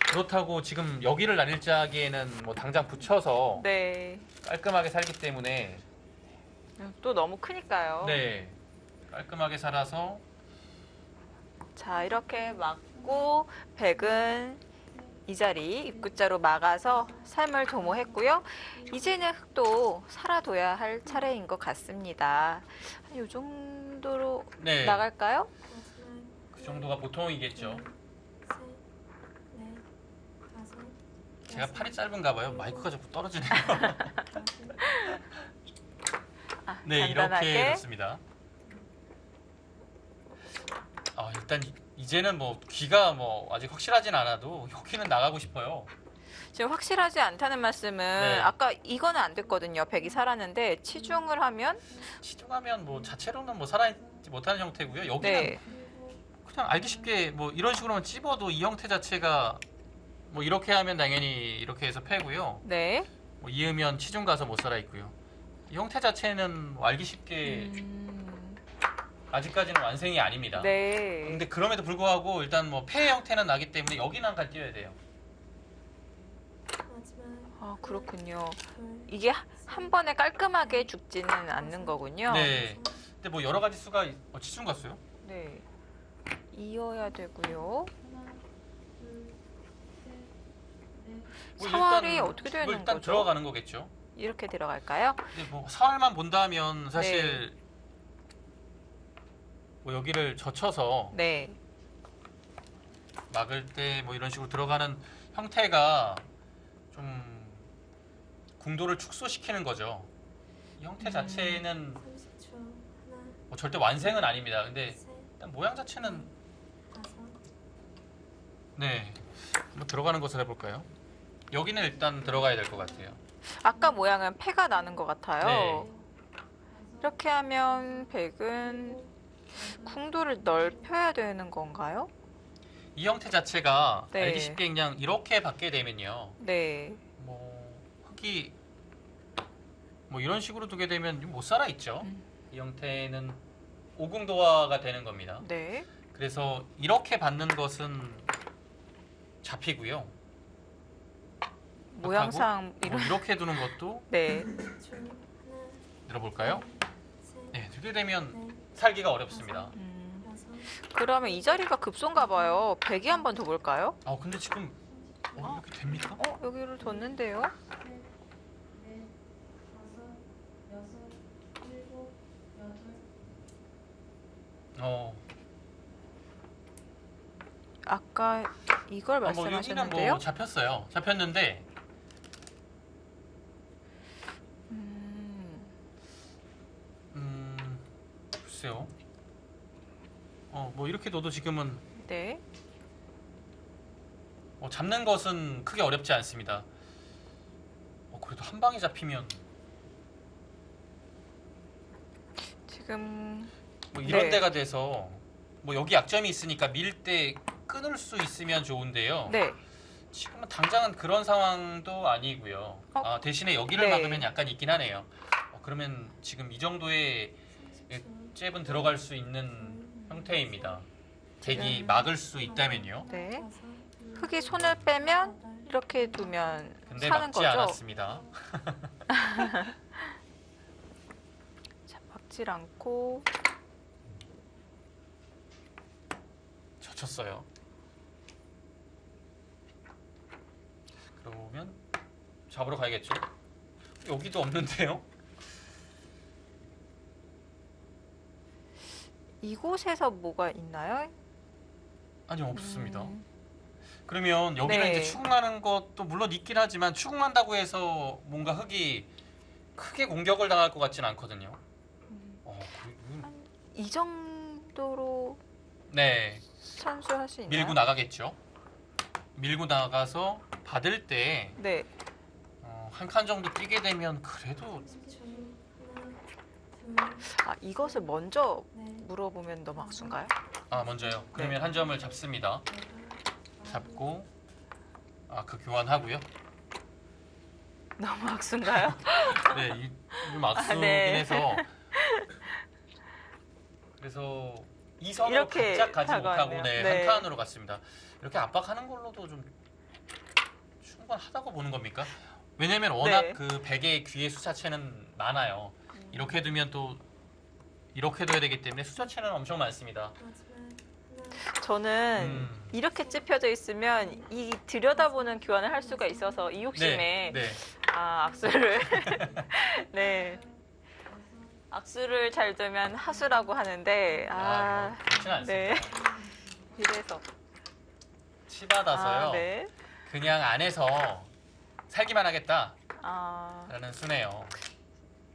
그렇다고 지금 여기를 날일자 하기에는 뭐 당장 붙여서 네. 깔끔하게 살기 때문에 또 너무 크니까요. 네, 깔끔하게 살아서 자, 이렇게 막고 백은 이 자리 입구자로 막아서 삶을 도모했고요. 이제는 흙도 살아둬야 할 차례인 것 같습니다. 한 이 정도로 네, 나갈까요? 그 정도가 보통이겠죠. 제가 팔이 짧은가 봐요. 마이크가 자꾸 떨어지네요. 네, 이렇게 간단하게. 됐습니다. 일단 이제는 뭐 귀가 뭐 아직 확실하진 않아도 여기는 나가고 싶어요. 지금 확실하지 않다는 말씀은 네. 아까 이거는 안 됐거든요. 백이 살았는데 치중을 하면 치중하면 뭐 자체로는 뭐 살아있지 못하는 형태고요. 여기는 네. 그냥 알기 쉽게 뭐 이런 식으로만 찝어도 이 형태 자체가 뭐 이렇게 하면 당연히 이렇게 해서 패고요. 네. 뭐 이으면 치중 가서 못 살아 있고요. 이 형태 자체는 뭐 알기 쉽게 아직까지는 완성이 아닙니다. 네. 근데 그럼에도 불구하고 일단 뭐 패 형태는 나기 때문에 여기는 한 칸 띄어야 돼요. 아, 그렇군요. 이게 한 번에 깔끔하게 죽지는 않는 거군요. 네. 근데 뭐 여러 가지 수가 치중 갔어요? 네. 이어야 되고요. 뭐 사활이 어떻게 되는 뭐 일단 거죠? 들어가는 거겠죠. 이렇게 들어갈까요? 근데 뭐 사활만 본다면 사실 네. 뭐 여기를 젖혀서 네. 막을 때 뭐 이런 식으로 들어가는 형태가 좀 궁도를 축소시키는 거죠. 이 형태 자체는 뭐 절대 완성은 아닙니다. 근데 일단 모양 자체는 네, 한번 들어가는 것을 해볼까요? 여기는 일단 들어가야 될 것 같아요. 아까 모양은 패가 나는 것 같아요. 네. 이렇게 하면 백은 궁도를 넓혀야 되는 건가요? 이 형태 자체가 네. 알기 쉽게 그냥 이렇게 받게 되면요. 네. 뭐 흙이 뭐 이런 식으로 두게 되면 못 살아 있죠. 이 형태는 오궁도화가 되는 겁니다. 네. 그래서 이렇게 받는 것은 잡히고요. 모양상 뭐 이렇게 두는 것도 네. 들어볼까요? 네, 두게 되면 살기가 어렵습니다. 그러면 이 자리가 급소인가 봐요. 백이 한 번 더 볼까요? 근데 지금 이렇게 됩니까? 여기를 뒀는데요. 아까 이걸 뭐 여기는 말씀하셨는데요. 뭐 잡혔어요. 잡혔는데 글쎄요. 뭐 이렇게 둬도 지금은 네. 잡는 것은 크게 어렵지 않습니다. 그래도 한 방에 잡히면 지금 뭐 이런 네. 데가 돼서 뭐 여기 약점이 있으니까 밀 때 끊을 수 있으면 좋은데요. 네. 지금은 당장은 그런 상황도 아니고요. 대신에 여기를 네. 막으면 약간 있긴 하네요. 그러면 지금 이 정도의 잽은 들어갈 수 있는 형태입니다. 백이 막을 수 있다면요. 네. 흙이 손을 빼면 이렇게 두면 근데 사는 막지 거죠. 않았습니다. 자, 막질 않고 젖혔어요. 그러면 잡으러 가야겠죠. 여기도 없는데요. 이곳에서 뭐가 있나요? 아니요, 없습니다. 그러면 여기는 네. 이제 추궁하는 것도 물론 있긴 하지만 추궁한다고 해서 뭔가 흙이 크게 공격을 당할 것 같지는 않거든요. 이 정도로 네, 선수할 수 있나요? 밀고 나가겠죠. 밀고 나가서 받을 때 네. 한 칸 정도 뛰게 되면 그래도 이것을 먼저 물어보면 너무 악순가요? 먼저요. 그러면 네. 한 점을 잡습니다. 잡고 그 교환하고요. 너무 악순가요? 네, 이 막수긴 네. 해서 그래서 이 선으로 이렇게 바짝 가지 다가왔네요. 못하고 네. 한 칸으로 갔습니다. 이렇게 압박하는 걸로도 좀 충분하다고 보는 겁니까? 왜냐면 워낙 네. 그 백의 귀의 수 자체는 많아요. 이렇게 두면 또 이렇게 둬야 되기 때문에 수 자체는 엄청 많습니다. 저는 이렇게 찝혀져 있으면 이 들여다보는 교환을 할 수가 있어서 이 욕심에 네. 악수를 네. 악수를 잘 두면 하수라고 하는데 그렇지는 않습니다. 네. 이래서 치받아서요. 네. 그냥 안에서 살기만 하겠다라는 수네요.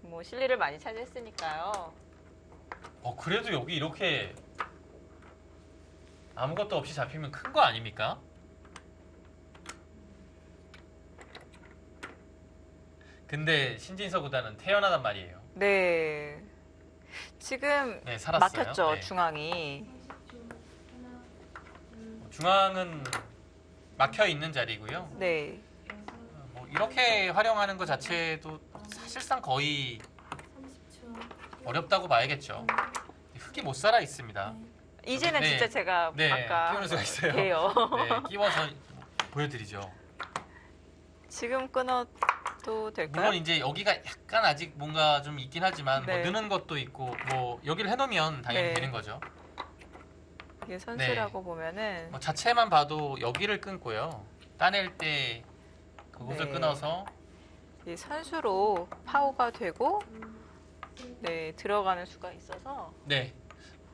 뭐 실리를 많이 차지했으니까요. 그래도 여기 이렇게 아무것도 없이 잡히면 큰 거 아닙니까? 근데 신진서보다는 태연하단 말이에요. 네. 지금 네, 살았어요. 막혔죠, 네. 중앙이. 중앙은 막혀 있는 자리고요. 네. 뭐 이렇게 활용하는 것 자체도 사실상 거의 어렵다고 봐야겠죠. 흙이 못 살아 있습니다. 이제는 네. 진짜 제가 네, 아까 끼우는 수가 있어요. 돼요. 네, 끼워서 보여드리죠. 지금 끊어도 될까요? 물론 이제 여기가 약간 아직 뭔가 좀 있긴 하지만 네. 뭐 느는 것도 있고 뭐 여기를 해놓으면 당연히 네. 되는 거죠. 이게 선수라고 보면은 뭐 자체만 봐도 여기를 끊고요. 따낼 때 그곳을 네. 끊어서 이 선수로 파워가 되고 네, 들어가는 수가 있어서 네,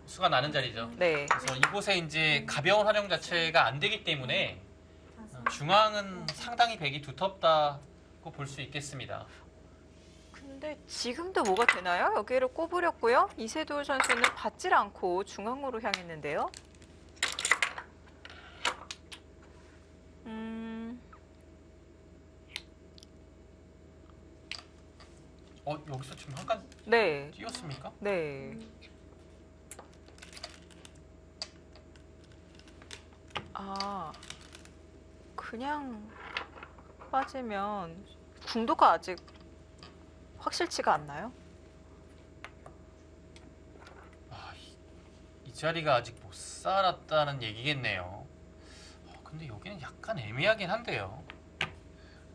수가 나는 자리죠. 네. 그래서 이곳에 이제 가벼운 활용 자체가 안 되기 때문에 중앙은 상당히 백이 두텁다고 볼 수 있겠습니다. 근데 지금도 뭐가 되나요? 여기를 꼽으렸고요. 이세돌 선수는 받질 않고 중앙으로 향했는데요. 여기서 지금 한 칸 네. 띄었습니까? 네. 아, 그냥 빠지면 궁도가 아직 확실치가 않나요? 이 자리가 아직 못 살았다는 얘기겠네요. 근데 여기는 약간 애매하긴 한데요.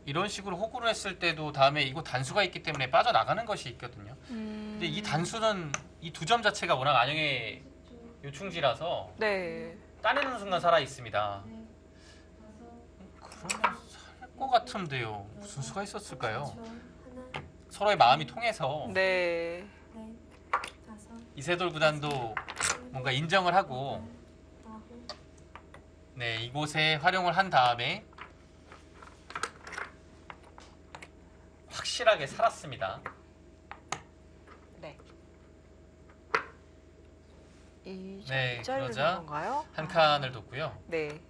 이런 식으로 호구를 했을 때도 다음에 이거 단수가 있기 때문에 빠져나가는 것이 있거든요. 근데 이 단수는 이 두 점 자체가 워낙 안영의 요충지라서 네. 따내는 순간 살아 있습니다. 그러면 살 것 같은데요. 무슨 수가 있었을까요? 서로의 마음이 통해서 네. 이세돌 구단도 뭔가 인정을 하고 네, 이곳에 활용을 한 다음에 확실하게 살았습니다. 네. 이 네, 자리를 그러자 넣은 건가요? 한 칸을 뒀고요. 네.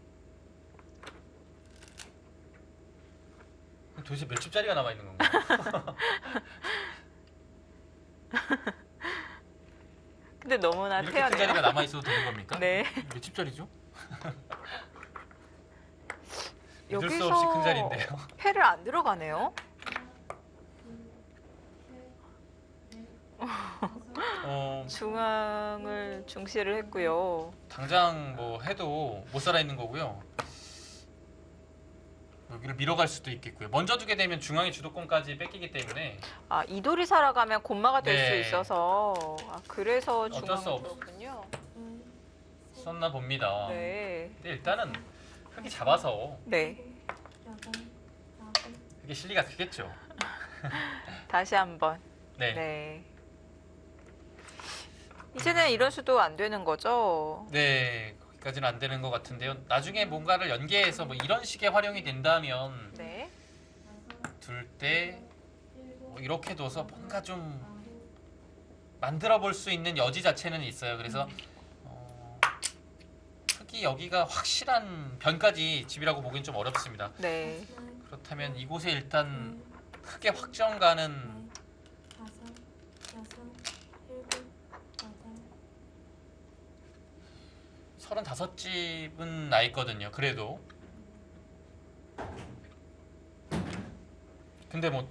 도대체 몇 칩짜리가 남아 있는 건가요? 근데 너무나 이렇게 큰 자리가 태연해요. 남아 있어도 되는 겁니까? 네. 몇 칩짜리죠? 믿을 수 여기서 없이 큰 자리인데요. 패를 안 들어가네요. 중앙을 중시를 했고요. 당장 뭐 해도 못 살아 있는 거고요. 여기를 밀어갈 수도 있겠고요. 먼저 두게 되면 중앙의 주도권까지 뺏기기 때문에 아, 이돌이 살아가면 곤마가 될 네. 수 있어서 그래서 어쩔 수 중앙으로 없- 그렇군요. 썼나 봅니다. 네. 근데 일단은 흙이 잡아서 네. 그게 실리가 크겠죠. 다시 한번. 네. 네. 이제는 이런 수도 안 되는 거죠? 네, 거기까지는 안 되는 것 같은데요. 나중에 뭔가를 연계해서 뭐 이런 식의 활용이 된다면 네. 둘 때 뭐 이렇게 둬서 뭔가 좀 만들어 볼 수 있는 여지 자체는 있어요. 그래서 흙이 여기가 확실한 변까지 집이라고 보기는 좀 어렵습니다. 네. 그렇다면 이곳에 일단 흙의 확정가는 35집은 나 있거든요. 그래도 근데 뭐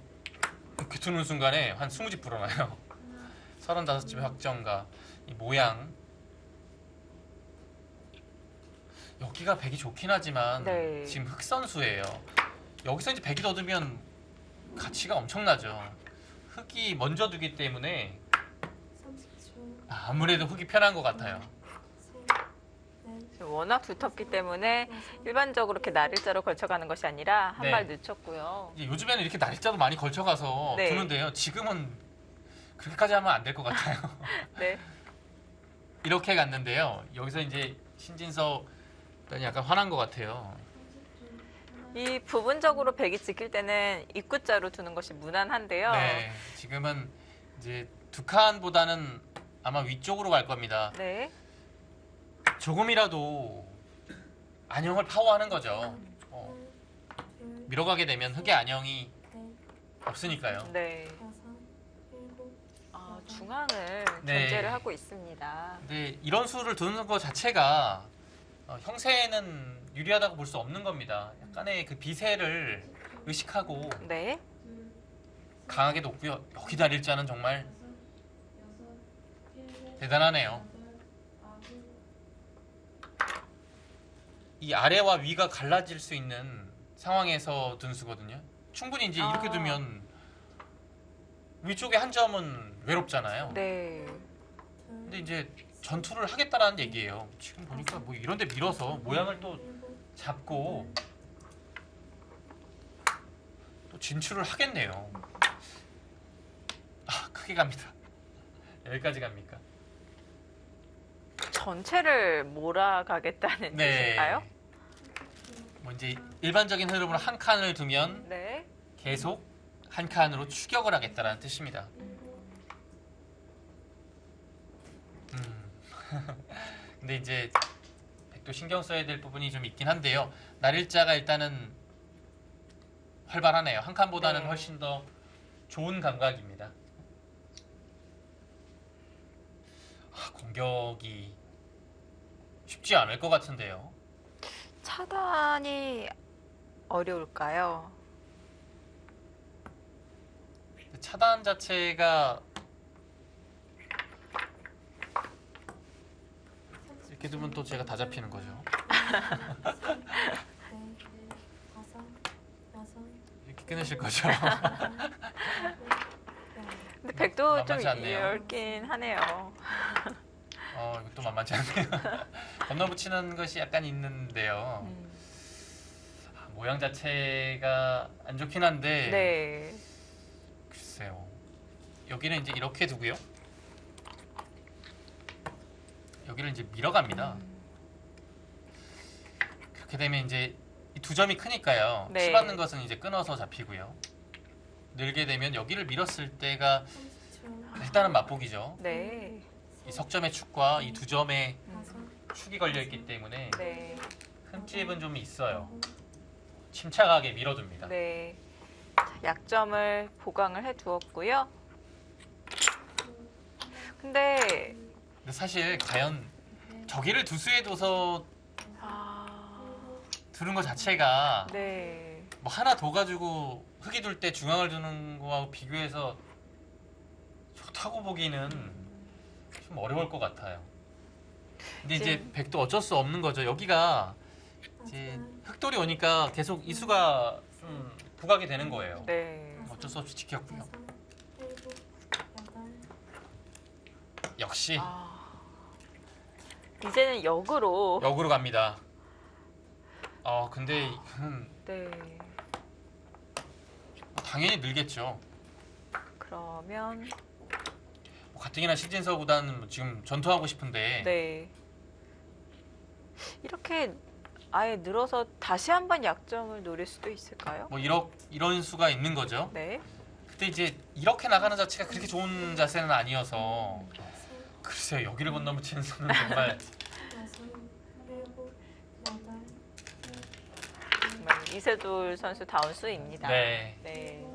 이렇게 두는 순간에 한 20집 불어나요. 35집의 확정가 이 모양 여기가 백이 좋긴 하지만 네. 지금 흙선수예요. 여기서 이제 백이 얻으면 가치가 엄청나죠. 흙이 먼저 두기 때문에 아무래도 흙이 편한 것 같아요. 워낙 두텁기 때문에 일반적으로 이렇게 날일자로 걸쳐가는 것이 아니라 한 네. 발 늦췄고요. 이제 요즘에는 이렇게 날짜도 많이 걸쳐가서 네. 두는데요. 지금은 그렇게까지 하면 안 될 것 같아요. 네. 이렇게 갔는데요. 여기서 이제 신진석 약간 화난 것 같아요. 이 부분적으로 백이 찍힐 때는 입구자로 두는 것이 무난한데요. 네, 지금은 이제 두 칸보다는 아마 위쪽으로 갈 겁니다. 네. 조금이라도 안형을 파워하는 거죠. 밀어가게 되면 흙의 안형이 없으니까요. 네. 아, 중앙을 네. 견제를 하고 있습니다. 근데 이런 수를 두는 것 자체가 형세에는 유리하다고 볼 수 없는 겁니다. 약간의 그 비세를 의식하고 네. 강하게 놓고요. 여기다 일자는 정말 대단하네요. 이 아래와 위가 갈라질 수 있는 상황에서 둔 수거든요. 충분히 이제 이렇게 아. 두면 위쪽에 한 점은 외롭잖아요. 네. 근데 이제 전투를 하겠다라는 얘기예요. 지금 보니까 뭐 이런데 밀어서 모양을 또 잡고 진출을 하겠네요. 아, 크게 갑니다. 여기까지 갑니까? 전체를 몰아가겠다는 뜻일까요? 뭐 이제 일반적인 흐름으로 한 칸을 두면 네. 계속 한 칸으로 추격을 하겠다는 뜻입니다. 근데 이제 백도 신경 써야 될 부분이 좀 있긴 한데요. 날일자가 일단은 활발하네요. 한 칸보다는 네. 훨씬 더 좋은 감각입니다. 공격이 쉽지 않을 것 같은데요. 차단이 어려울까요? 차단 자체가 이렇게 두면 또 제가 다 잡히는 거죠. 이렇게 끊으실 거죠. 근데 백도 좀 만만치 않네요. 얇긴 하네요. 이것도 만만치 않네요. 건너붙이는 것이 약간 있는데요. 모양 자체가 안 좋긴 한데 네. 글쎄요. 여기는 이제 이렇게 두고요. 여기를 이제 밀어갑니다. 그렇게 되면 이제 이 두 점이 크니까요. 네. 치받는 것은 이제 끊어서 잡히고요. 늘게 되면 여기를 밀었을 때가 일단은 맛보기죠. 네. 이 석점의 축과 이 두 점의 축이 걸려 있기 때문에 네. 흠집은 좀 있어요. 침착하게 밀어줍니다. 네. 자, 약점을 보강을 해 두었고요. 근데 사실 과연 저기를 두수에 둬서 두는 것 자체가 네. 뭐 하나 더 가지고 흙이 둘 때 중앙을 두는 거하고 비교해서 좋다고 보기는 좀 어려울 것 같아요. 근데 이제 백도 어쩔 수 없는 거죠. 여기가 이제 흙돌이 오니까 계속 이수가 좀 부각이 되는 거예요. 네. 어쩔 수 없이 지켰고요. 역시 이제는 역으로. 역으로 갑니다. 근데 이거는 네. 당연히 늘겠죠. 그러면 가뜩이나 신진서 구단은 지금 전투하고 싶은데 네. 이렇게 아예 늘어서 다시 한번 약점을 노릴 수도 있을까요? 뭐 이런 수가 있는 거죠. 네. 근데 이제 이렇게 나가는 자체가 그렇게 좋은 자세는 아니어서 글쎄요. 여기를 건너붙이는 수는 정말 정말 이세돌 선수 다운 수입니다. 네. 네.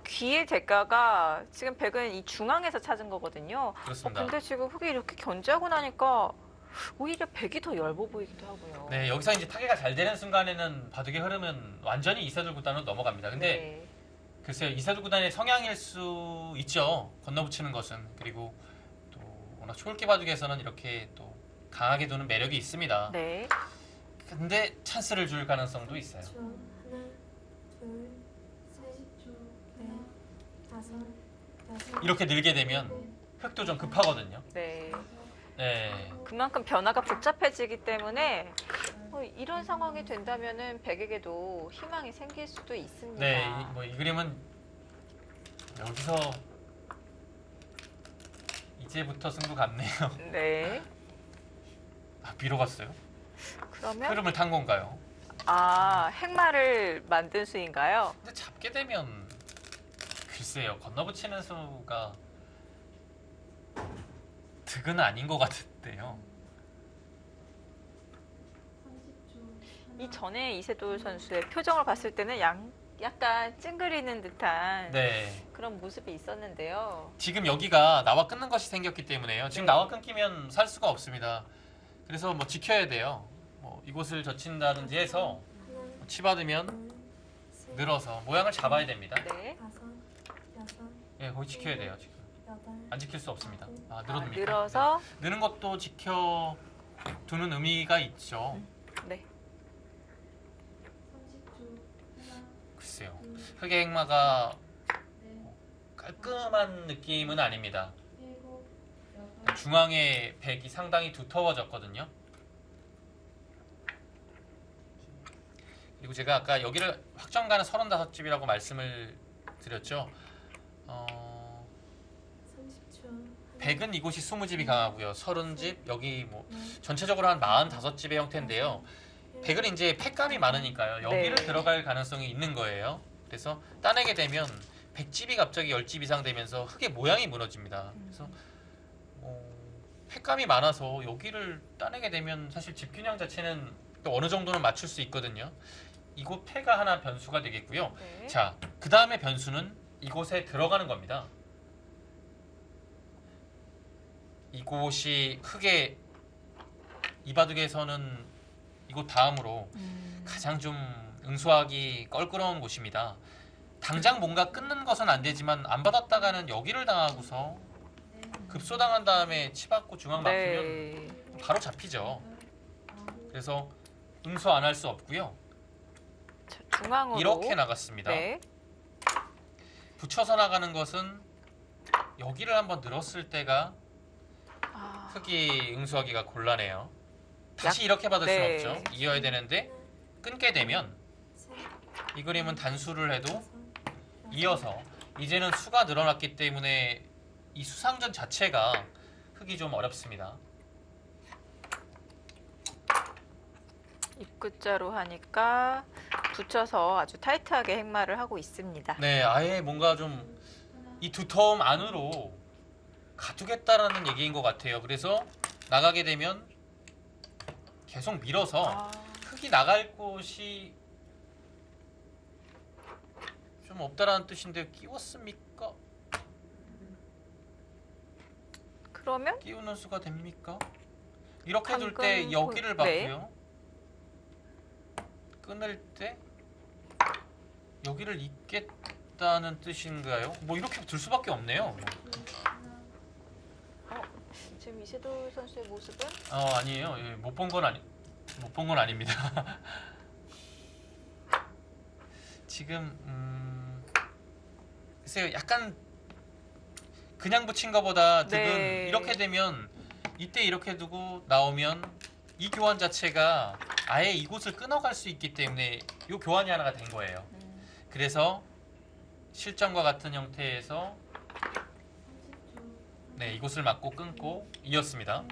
귀의 대가가 지금 백은 이 중앙에서 찾은 거거든요. 그렇습니다. 근데 지금 흙이 이렇게 견제하고 나니까 오히려 백이 더 얇아 보이기도 하고요. 네, 여기서 이제 타개가 잘 되는 순간에는 바둑의 흐름은 완전히 이세돌 구단으로 넘어갑니다. 근데 네. 글쎄요. 이세돌 구단의 성향일 수 있죠. 건너붙이는 것은. 그리고 또 워낙 초읽기 바둑에서는 이렇게 또 강하게 두는 매력이 있습니다. 네. 근데 찬스를 줄 가능성도 있어요. 이렇게 늘게 되면 흙도 좀 급하거든요. 네. 네. 그만큼 변화가 복잡해지기 때문에 이런 상황이 된다면은 백에게도 희망이 생길 수도 있습니다. 네, 이 그림은 여기서 이제부터 승부 같네요. 네. 비로 갔어요. 그러면 흐름을 탄 건가요? 핵마를 만든 수인가요? 근데 잡게 되면 글쎄요. 건너붙이는 수가 득은 아닌 것 같은데요. 이전에 이세돌 선수의 표정을 봤을 때는 약간 찡그리는 듯한 네. 그런 모습이 있었는데요. 지금 여기가 나와 끊는 것이 생겼기 때문에요. 지금 네. 나와 끊기면 살 수가 없습니다. 그래서 뭐 지켜야 돼요. 뭐 이곳을 젖힌다든지 해서 치받으면 늘어서 모양을 잡아야 됩니다. 네. 예, 거기 지켜야 돼요. 지금 안 지킬 수 없습니다. 늘어듭니까? 늘어서 네. 느는 것도 지켜두는 의미가 있죠. 네. 글쎄요. 흑의 행마가 깔끔한 느낌은 아닙니다. 중앙의 백이 상당히 두터워졌거든요. 그리고 제가 아까 여기를 확정가는 35집이라고 말씀을 드렸죠. 30초. 100은 이곳이 20집이 강하고요. 30집, 여기 뭐 전체적으로 한 45집의 형태인데요. 100은 이제 팩감이 많으니까요. 여기를 네. 들어갈 가능성이 있는 거예요. 그래서 따내게 되면 100집이 갑자기 10집 이상 되면서 흙의 모양이 무너집니다. 그래서 팩감이 많아서 여기를 따내게 되면 사실 집균형 자체는 또 어느 정도는 맞출 수 있거든요. 이곳 폐가 하나 변수가 되겠고요. 네. 자, 그 다음에 변수는 이곳에 들어가는 겁니다. 이곳이 흙의 이바둑에서는 이곳 다음으로 가장 좀 응수하기 껄끄러운 곳입니다. 당장 뭔가 끊는 것은 안 되지만 안 받았다가는 여기를 당하고서 급소당한 다음에 치받고 중앙 막히면 네. 바로 잡히죠. 그래서 응수 안 할 수 없고요. 자, 중앙으로 이렇게 나갔습니다. 네. 붙여서 나가는 것은 여기를 한번 늘었을 때가 아, 흙이 응수하기가 곤란해요. 다시 이렇게 받을 네. 수는 없죠. 이어야 되는데 끊게 되면 이 그림은 단수를 해도 이어서 이제는 수가 늘어났기 때문에 이 수상전 자체가 흙이 좀 어렵습니다. 입구자로 하니까 붙여서 아주 타이트하게 행마를 하고 있습니다. 네, 아예 뭔가 좀 이 두터움 안으로 가두겠다라는 얘기인 것 같아요. 그래서 나가게 되면 계속 밀어서 아, 흙이 나갈 곳이 좀 없다라는 뜻인데 끼웠습니까? 그러면 끼우는 수가 됩니까? 이렇게 둘 때 방금 여기를 네. 받고요. 끊을 때 여기를 잇겠다는 뜻인가요? 뭐 이렇게 둘 수밖에 없네요. 지금 이세돌 선수의 모습은 아니에요. 예, 못 본 건 아닙니다. 지금 글쎄요, 약간 그냥 붙인 것보다 득은 네. 이렇게 되면 이때 이렇게 두고 나오면 이 교환 자체가 아예 이곳을 끊어갈 수 있기 때문에 이 교환이 하나가 된 거예요. 그래서 실전과 같은 형태에서 네, 이곳을 맞고 끊고 이었습니다.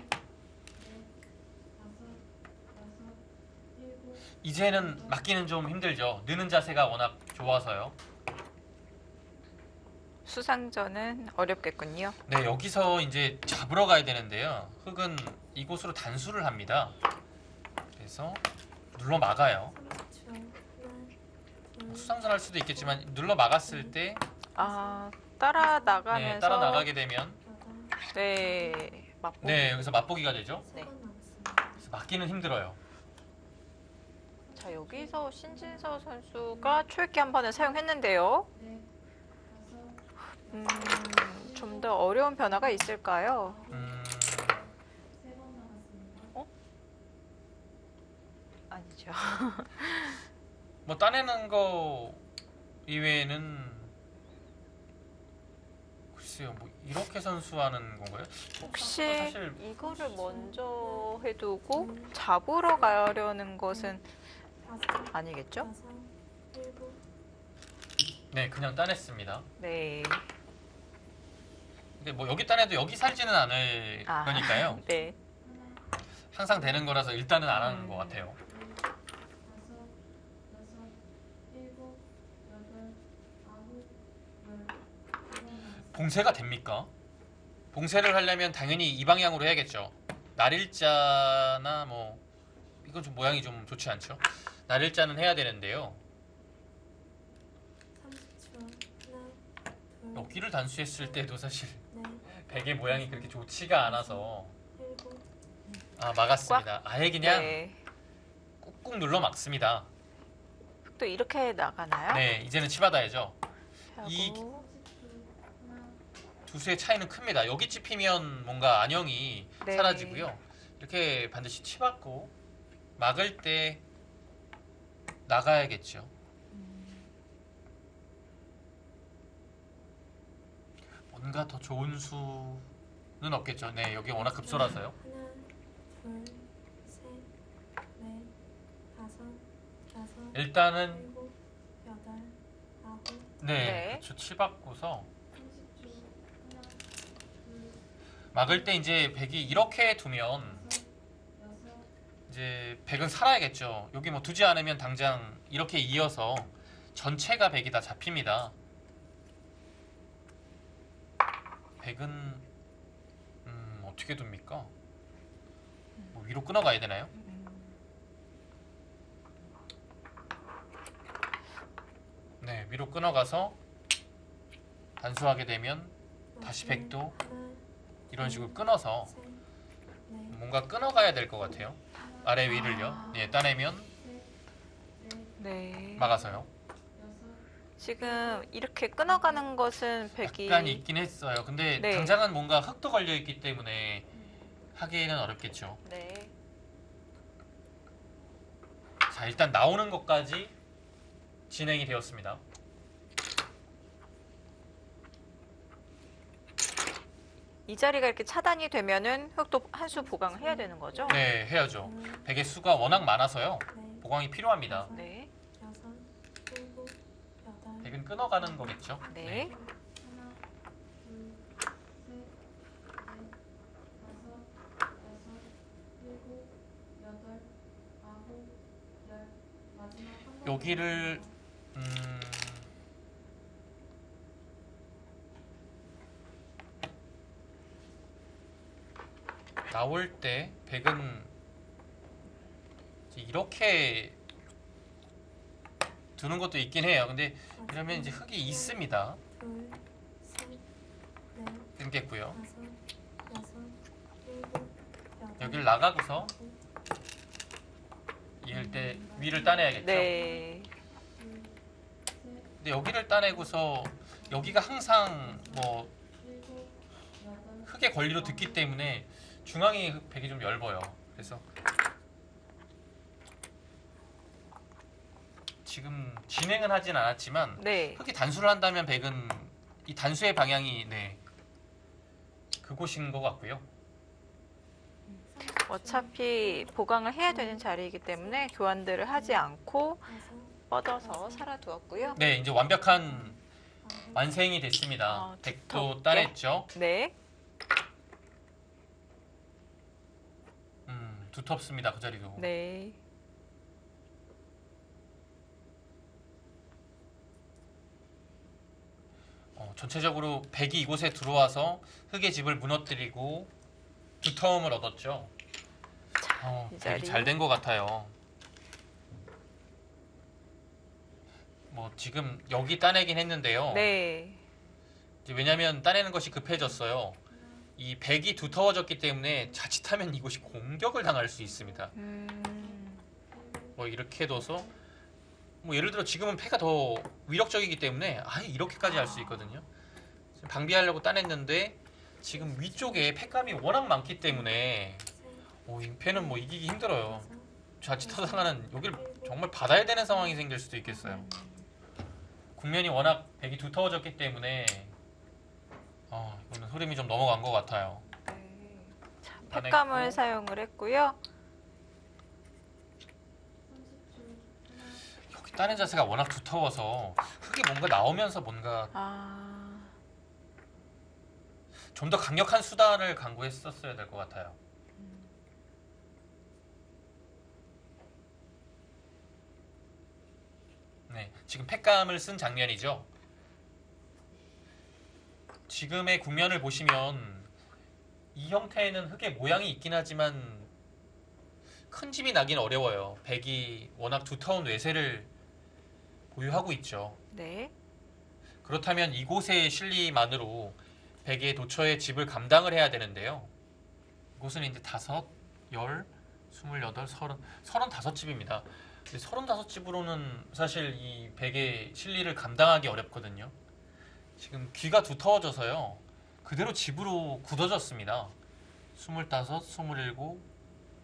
이제는 맞기는 좀 힘들죠. 느는 자세가 워낙 좋아서요. 수상전은 어렵겠군요. 네, 여기서 이제 잡으러 가야 되는데요. 흙은 이곳으로 단수를 합니다. 그래서 눌러 막아요. 30초. 수상전 할 수도 있겠지만 눌러 막았을 때 아, 따라 네, 나가면서 따라 나가게 되면 네, 맞고 네, 여기서 맛보기가 되죠. 네. 그래서 막기는 힘들어요. 자, 여기서 신진서 선수가 초읽기 한 번을 사용했는데요. 좀 더 어려운 변화가 있을까요? 아니죠. 뭐 따내는 거 이외에는 글쎄요, 뭐 이렇게 선수하는 건가요? 혹시 사실 이거를 먼저 해두고 잡으러 가려는 것은 아니겠죠? 네, 그냥 따냈습니다. 네. 근데 뭐 여기 따내도 여기 살지는 않을 아, 거니까요. 네. 항상 되는 거라서 일단은 안 하는 것 같아요. 봉쇄가 됩니까? 봉쇄를 하려면 당연히 이 방향으로 해야겠죠. 날일자나 뭐 이건 좀 모양이 좀 좋지 않죠. 날일자는 해야 되는데요. 30초. 여기를 단수했을 때도 사실 네. 베개 모양이 그렇게 좋지가 않아서 7. 막았습니다. 아예 그냥 네. 꾹꾹 눌러 막습니다. 또 이렇게 나가나요? 네, 이제는 치받아야죠. 이 하고, 두 수의 차이는 큽니다. 여기 찝히면 뭔가 안형이 네. 사라지고요. 이렇게 반드시 치받고 막을 때 나가야겠죠. 뭔가 더 좋은 수는 없겠죠. 네, 여기 워낙 급소라서요. 하나, 둘, 셋, 넷, 다섯, 여섯, 일단은 일곱, 여덟, 아홉, 네, 네. 그렇죠. 치받고서 30초. 하나, 둘, 막을 때 이제 백이 이렇게 두면 여섯, 이제 백은 살아야겠죠. 여기 뭐 두지 않으면 당장 이렇게 이어서 전체가 백이 다 잡힙니다. 백은 어떻게 둡니까? 뭐 위로 끊어가야 되나요? 네, 위로 끊어가서 단수하게 되면 다시 백도 하나, 이런 식으로 끊어서 셋, 넷, 뭔가 끊어가야 될 것 같아요. 아래 위를요. 예, 따내면 네. 막아서요. 여섯, 지금 이렇게 끊어가는 것은 백이 약간 있긴 했어요. 근데 네. 당장은 뭔가 흙도 걸려 있기 때문에 하기에는 어렵겠죠. 네. 자, 일단 나오는 것까지 진행이 되었습니다. 이 자리가 이렇게 차단이 되면은 흙도 한 수 보강을 해야 되는 거죠? 네, 해야죠. 백의 수가 워낙 많아서요. 넷, 보강이 필요합니다. 네. 여섯, 일곱, 여덟, 백은 끊어가는 거겠죠. 네. 하나, 둘, 셋, 넷, 다섯, 여섯, 일곱, 여덟, 아홉, 열. 마지막 한 번. 여기를 나올 때 백은 이제 이렇게 두는 것도 있긴 해요. 근데 이러면 이제 흙이 있습니다. 둘, 셋, 넷, 끊겠고요. 다섯, 여섯, 일곱, 여덟, 여기를 나가고서 아홉, 이을 때 위를 따내야겠죠. 네. 둘, 셋, 근데 여기를 따내고서 여기가 항상 뭐 일곱, 여덟, 흙의 권리로 듣기 때문에 중앙이 백이 좀 얇아요. 그래서 지금 진행은 하진 않았지만 네. 흙이 단수를 한다면 백은 이 단수의 방향이 네 그곳인 것 같고요. 어차피 보강을 해야 되는 자리이기 때문에 교환들을 하지 않고 다섯, 뻗어서 살아두었고요. 네, 이제 완벽한 아홉, 완성이 됐습니다. 백도 두텁게. 따냈죠. 네. 두텁습니다. 그 자리도. 네. 전체적으로 백이 이곳에 들어와서 흙의 집을 무너뜨리고 두터움을 얻었죠. 이 백이 자리. 잘 된 것 같아요. 뭐 지금 여기 따내긴 했는데요. 네. 이제 왜냐하면 따내는 것이 급해졌어요. 이 백이 두터워졌기 때문에 자칫하면 이곳이 공격을 당할 수 있습니다. 뭐 이렇게 둬서 뭐 예를 들어 지금은 패가 더 위력적이기 때문에 아예 이렇게까지 할 수 있거든요. 지금 방비하려고 따냈는데 지금 위쪽에 패값이 워낙 많기 때문에 이 패는 뭐 이기기 힘들어요. 자칫하다가는 여기를 정말 받아야 되는 상황이 생길 수도 있겠어요. 국면이 워낙 백이 두터워졌기 때문에 이거는 흐름이 좀 넘어간 것 같아요. 네. 자, 따냈고. 팩감을 사용을 했고요. 30초. 여기 따낸 자세가 워낙 두터워서 흙이 뭔가 나오면서 뭔가 좀 더 강력한 수단을 강구했었어야 될 것 같아요. 네, 지금 팩감을 쓴 장면이죠. 지금의 국면을 보시면 이 형태에는 흙의 모양이 있긴 하지만 큰 집이 나긴 어려워요. 백이 워낙 두터운 외세를 보유하고 있죠. 네. 그렇다면 이곳의 실리만으로 백의 도처의 집을 감당을 해야 되는데요. 이곳은 이제 5, 10, 28, 30, 35집입니다. 35집으로는 사실 이 백의 실리를 감당하기 어렵거든요. 지금 귀가 두터워져서요. 그대로 집으로 굳어졌습니다. 25, 27,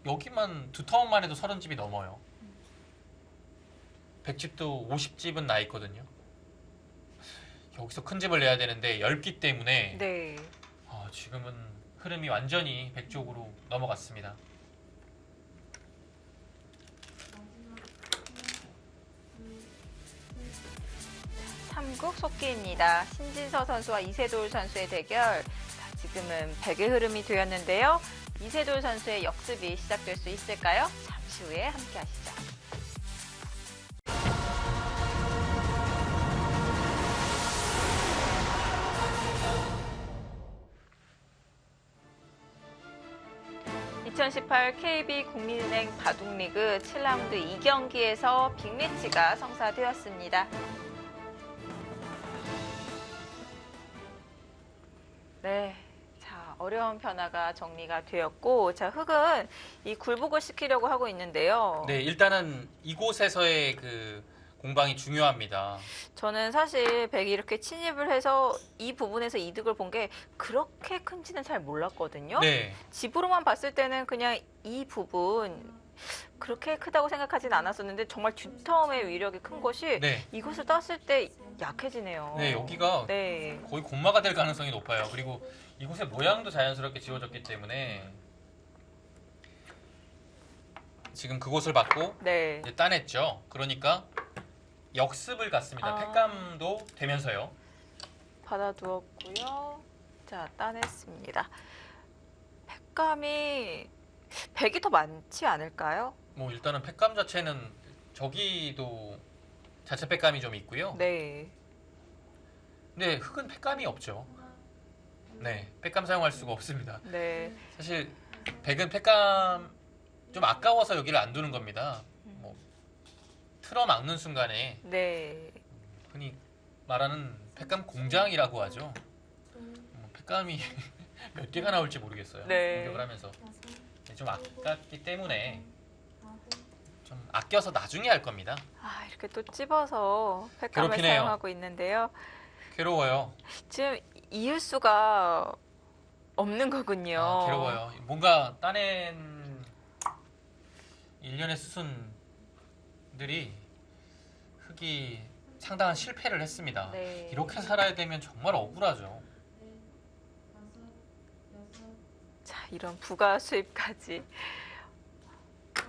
여기만 두터움만 해도 30집이 넘어요. 100집도 50집은 나 있거든요. 여기서 큰 집을 내야 되는데 얇기 때문에 네. 지금은 흐름이 완전히 백 쪽으로 넘어갔습니다. 한국 속기입니다. 신진서 선수와 이세돌 선수의 대결. 자, 지금은 백의 흐름이 되었는데요. 이세돌 선수의 역습이 시작될 수 있을까요? 잠시 후에 함께 하시죠. (2018) KB 국민은행 바둑리그 7라운드 2경기에서 빅매치가 성사되었습니다. 네. 자, 어려운 변화가 정리가 되었고, 자, 흑은 이 굴복을 시키려고 하고 있는데요. 네, 일단은 이곳에서의 그 공방이 중요합니다. 저는 사실 백이 이렇게 침입을 해서 이 부분에서 이득을 본 게 그렇게 큰지는 잘 몰랐거든요. 네, 집으로만 봤을 때는 그냥 이 부분 그렇게 크다고 생각하진 않았었는데 정말 듀텀의 위력이 큰 것이 네, 이것을 땄을 때 약해지네요. 네, 여기가 네. 거의 곤마가 될 가능성이 높아요. 그리고 이곳의 모양도 자연스럽게 지워졌기 때문에 지금 그곳을 받고 네. 이제 따냈죠. 그러니까 역습을 갔습니다. 아. 팩감도 되면서요. 받아두었고요. 자, 따냈습니다. 팩감이 백이 더 많지 않을까요? 뭐 일단은 팩감 자체는 저기도 자체 팩감이 좀 있고요. 네. 근데 흑은 팩감이 없죠. 네, 팩감 사용할 수가 없습니다. 네. 사실 백은 팩감 좀 아까워서 여기를 안 두는 겁니다. 뭐 틀어막는 순간에 네. 흔히 말하는 팩감 공장이라고 하죠. 팩감이 몇 개가 나올지 모르겠어요. 네. 공격을 하면서 좀 아깝기 때문에 좀 아껴서 나중에 할 겁니다. 아, 이렇게 또 찝어서 팩감을 괴롭히네요. 사용하고 있는데요. 괴로워요. 지금 이을 수가 없는 거군요. 아, 괴로워요. 뭔가 따낸 일련의 수순들이 흑이 상당한 실패를 했습니다. 네. 이렇게 살아야 되면 정말 억울하죠. 자, 이런 부가 수입까지.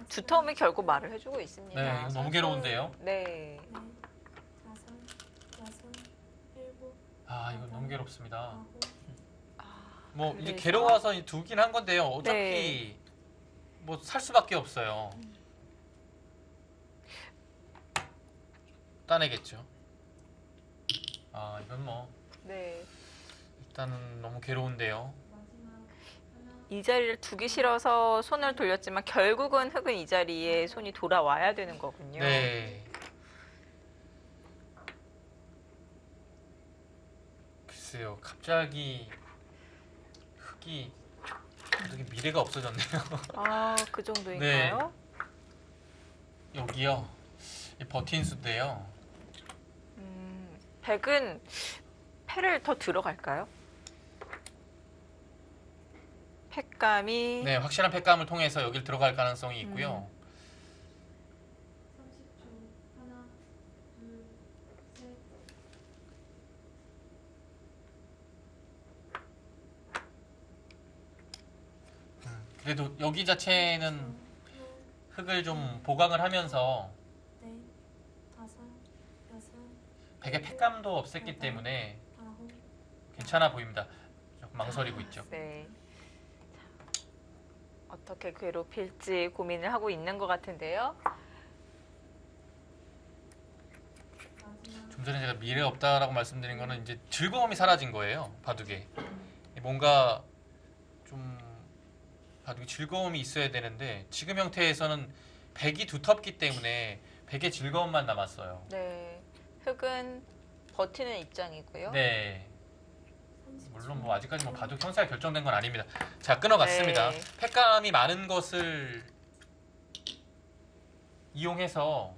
두텀이 결국 말을 해주고 있습니다. 네, 이거 너무 괴로운데요. 네. 아, 이거 너무 괴롭습니다. 아, 뭐 이제 그래서? 괴로워서 두긴 한 건데요. 어차피 네. 뭐 살 수밖에 없어요. 따내겠죠. 아, 이건 뭐 네. 일단은 너무 괴로운데요. 이 자리를 두기 싫어서 손을 돌렸지만 결국은 흑은 이 자리에 손이 돌아와야 되는 거군요. 네. 글쎄요, 갑자기 흑이 되게 미래가 없어졌네요. 아, 그 정도인가요? 여기요, 이 버틴 수인데요. 백은 패를 더 들어갈까요? 팩감이 네, 확실한 팩감을 통해서 여기를 들어갈 가능성이 있고요. 그래도 여기 자체는 흑을 좀 보강을 하면서 백의 팩감도 없앴기 때문에 괜찮아 보입니다. 조금 망설이고 있죠. 네. 자, 어떻게 괴롭힐지 고민을 하고 있는 것 같은데요. 좀 전에 제가 미래 없다라고 말씀드린 거는 이제 즐거움이 사라진 거예요. 바둑에 뭔가 좀 바둑에 즐거움이 있어야 되는데 지금 형태에서는 백이 두텁기 때문에 백의 즐거움만 남았어요. 네. 흑은 버티는 입장이고요. 네. 물론 뭐 아직까지 뭐 바둑 형사가 결정된 건 아닙니다. 자, 끊어갔습니다. 네. 팩감이 많은 것을 이용해서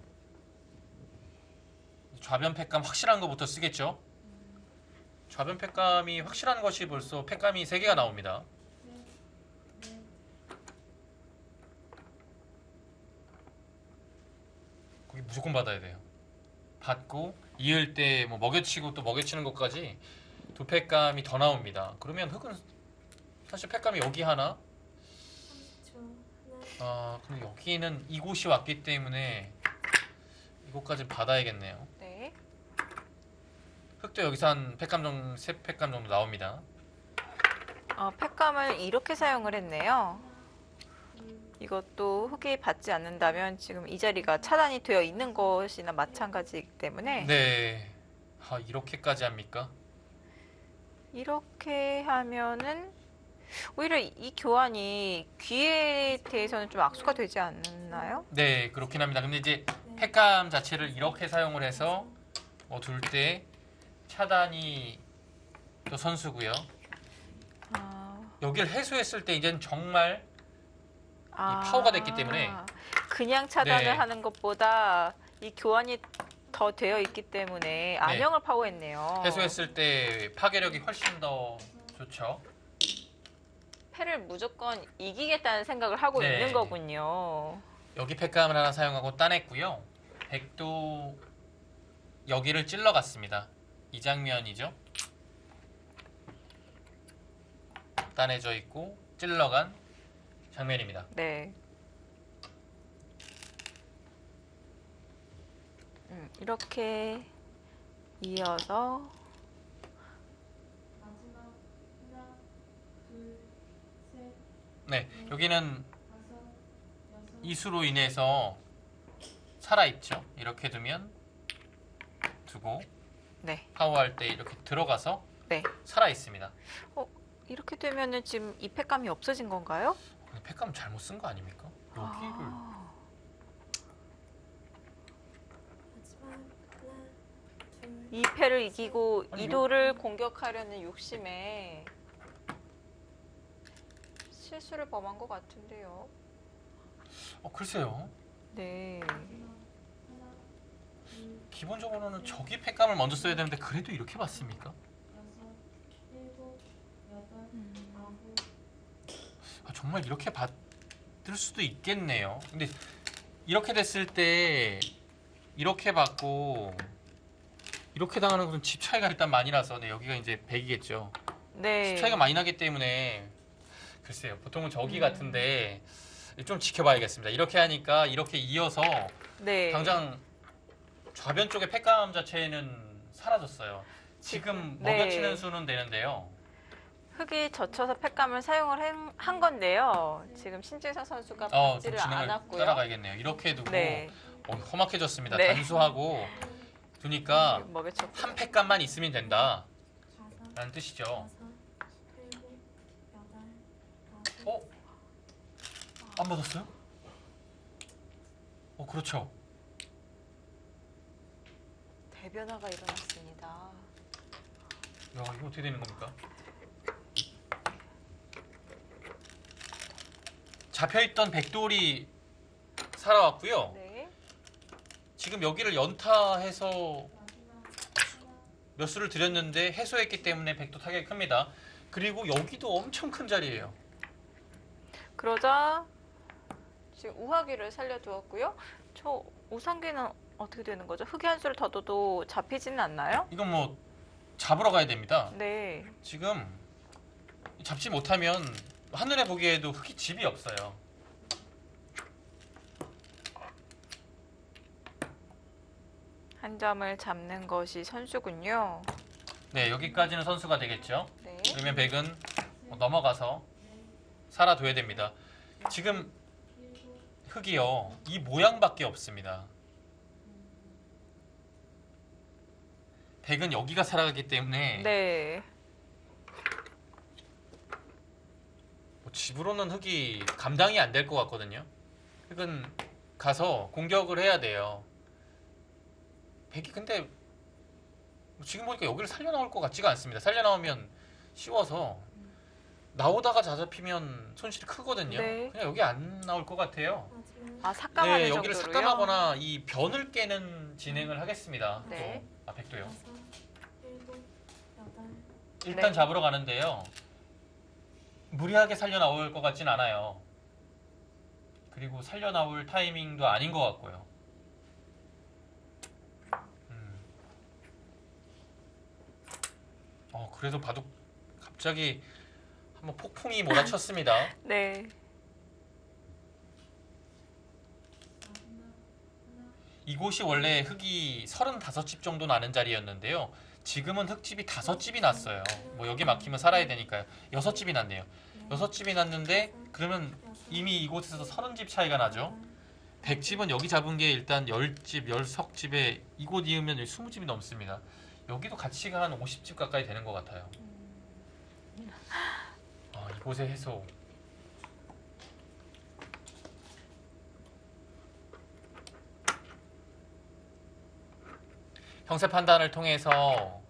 좌변 팩감 확실한 것부터 쓰겠죠. 좌변 팩감이 확실한 것이 벌써 팩감이 3개가 나옵니다. 거기 무조건 받아야 돼요. 받고 이을 때 뭐 먹여치고 또 먹여치는 것까지 두 팩감이 더 나옵니다. 그러면 흑은 사실 팩감이 여기 하나, 그리고 여기는 이곳이 왔기 때문에 이곳까지 받아야겠네요. 네. 흙도 여기서 한 팩감 정도, 3팩감 정도 나옵니다. 팩감을 이렇게 사용을 했네요. 이것도 흙이 받지 않는다면 지금 이 자리가 차단이 되어 있는 것이나 마찬가지이기 때문에 네. 아, 이렇게까지 합니까? 이렇게 하면은 오히려 이 교환이 귀에 대해서는 좀 악수가 되지 않나요? 네, 그렇긴 합니다. 근데 이제 팩감 자체를 이렇게 사용을 해서 둘 때 차단이 또 선수고요. 아, 여기를 해소했을 때 이제는 정말 파워가 됐기 때문에. 그냥 차단을 네. 하는 것보다 이 교환이 더 되어 있기 때문에 암영을 파워했네요. 해소했을 때 파괴력이 훨씬 더 좋죠. 패를 무조건 이기겠다는 생각을 하고 네. 있는 거군요. 여기 팩감을 하나 사용하고 따냈고요. 백도 여기를 찔러갔습니다. 이 장면이죠. 따내져 있고 찔러간 장면입니다. 네. 이렇게 이어서 마지막 하나, 둘, 셋, 네, 여기는 다섯, 여섯, 이수로 인해서 살아있죠. 이렇게 두고 네. 파워할 때 이렇게 들어가서 네. 살아있습니다. 이렇게 되면은 지금 이 팩감이 없어진 건가요? 근데 팩감 잘못 쓴 거 아닙니까? 여기를 마지막 하나, 둘, 이 패를 이기고 아니, 이도를 공격하려는 욕심에 실수를 범한 것 같은데요. 글쎄요. 네. 하나, 둘, 기본적으로는 저기 팩감을 먼저 써야 되는데 그래도 이렇게 봤습니까? 여섯, 일곱, 여덟, 아홉, 정말 이렇게 받을 수도 있겠네요. 근데 이렇게 됐을 때 이렇게 받고 이렇게 당하는 것은 집 차이가 일단 많이 나서 여기가 이제 100이겠죠. 네. 집 차이가 많이 나기 때문에 글쎄요. 보통은 저기 같은데 좀 지켜봐야겠습니다. 이렇게 하니까 이렇게 이어서 네. 당장 좌변 쪽의 팩감 자체는 사라졌어요. 지금 네. 먹여치는 수는 되는데요. 흙이 젖혀서 팩감을 사용을 한 건데요. 지금 신재성 선수가 좀 받지를 진행을 않았고요. 따라가야겠네요. 이렇게 두고 네. 험악해졌습니다. 네. 단수하고 두니까 먹여쳤고. 한 팩감만 있으면 된다 다섯, 라는 뜻이죠. 여섯, 일곱, 여덟, 아홉, 안 받았어요? 그렇죠. 대변화가 일어났습니다. 야, 이거 어떻게 되는 겁니까? 잡혀있던 백돌이 살아왔고요. 네. 지금 여기를 연타해서 마지막 하나, 몇 수를 들였는데 해소했기 때문에 백도 타격이 큽니다. 그리고 여기도 엄청 큰 자리예요. 그러자 지금 우하기를 살려두었고요. 저 우상기는 어떻게 되는 거죠? 흙이 한 수를 더 둬도 잡히지는 않나요? 이건 뭐 잡으러 가야 됩니다. 네. 지금 잡지 못하면 한눈에 보기에도 흙이 집이 없어요. 한 점을 잡는 것이 선수군요. 네, 여기까지는 선수가 되겠죠. 네. 그러면 백은 넘어가서 살아둬야 됩니다. 지금 흙이요, 이 모양밖에 없습니다. 백은 여기가 살아가기 때문에 네. 집으로는 흙이 감당이 안 될 것 같거든요. 흙은 가서 공격을 해야 돼요. 백이 근데 지금 보니까 여기를 살려 나올 것 같지가 않습니다. 살려 나오면 쉬워서 나오다가 잡히면 손실이 크거든요. 네. 그냥 여기 안 나올 것 같아요. 마지막 삭감하는 네, 여기를 정도로요. 삭감하거나 이 변을 깨는 진행을 하겠습니다. 네. 백도요. 여섯, 일곱, 여덟, 일단 네. 잡으러 가는데요. 무리하게 살려 나올 것 같진 않아요. 그리고 살려 나올 타이밍도 아닌 것 같고요. 그래도 바둑 갑자기 한번 폭풍이 몰아쳤습니다. 네. 마지막 하나, 이곳이 원래 흙이 35집 정도 나는 자리였는데요. 지금은 흙집이 5집이 났어요. 뭐 여기 막히면 살아야 되니까요. 6집이 났네요. 6집이 났는데 그러면 이미 이곳에서 30집 차이가 나죠. 100집은 여기 잡은 게 일단 10집, 10석집에 이곳 이으면 20집이 넘습니다. 여기도 가치가 한 50집 가까이 되는 것 같아요. 이곳의 해소. 형세 판단을 통해서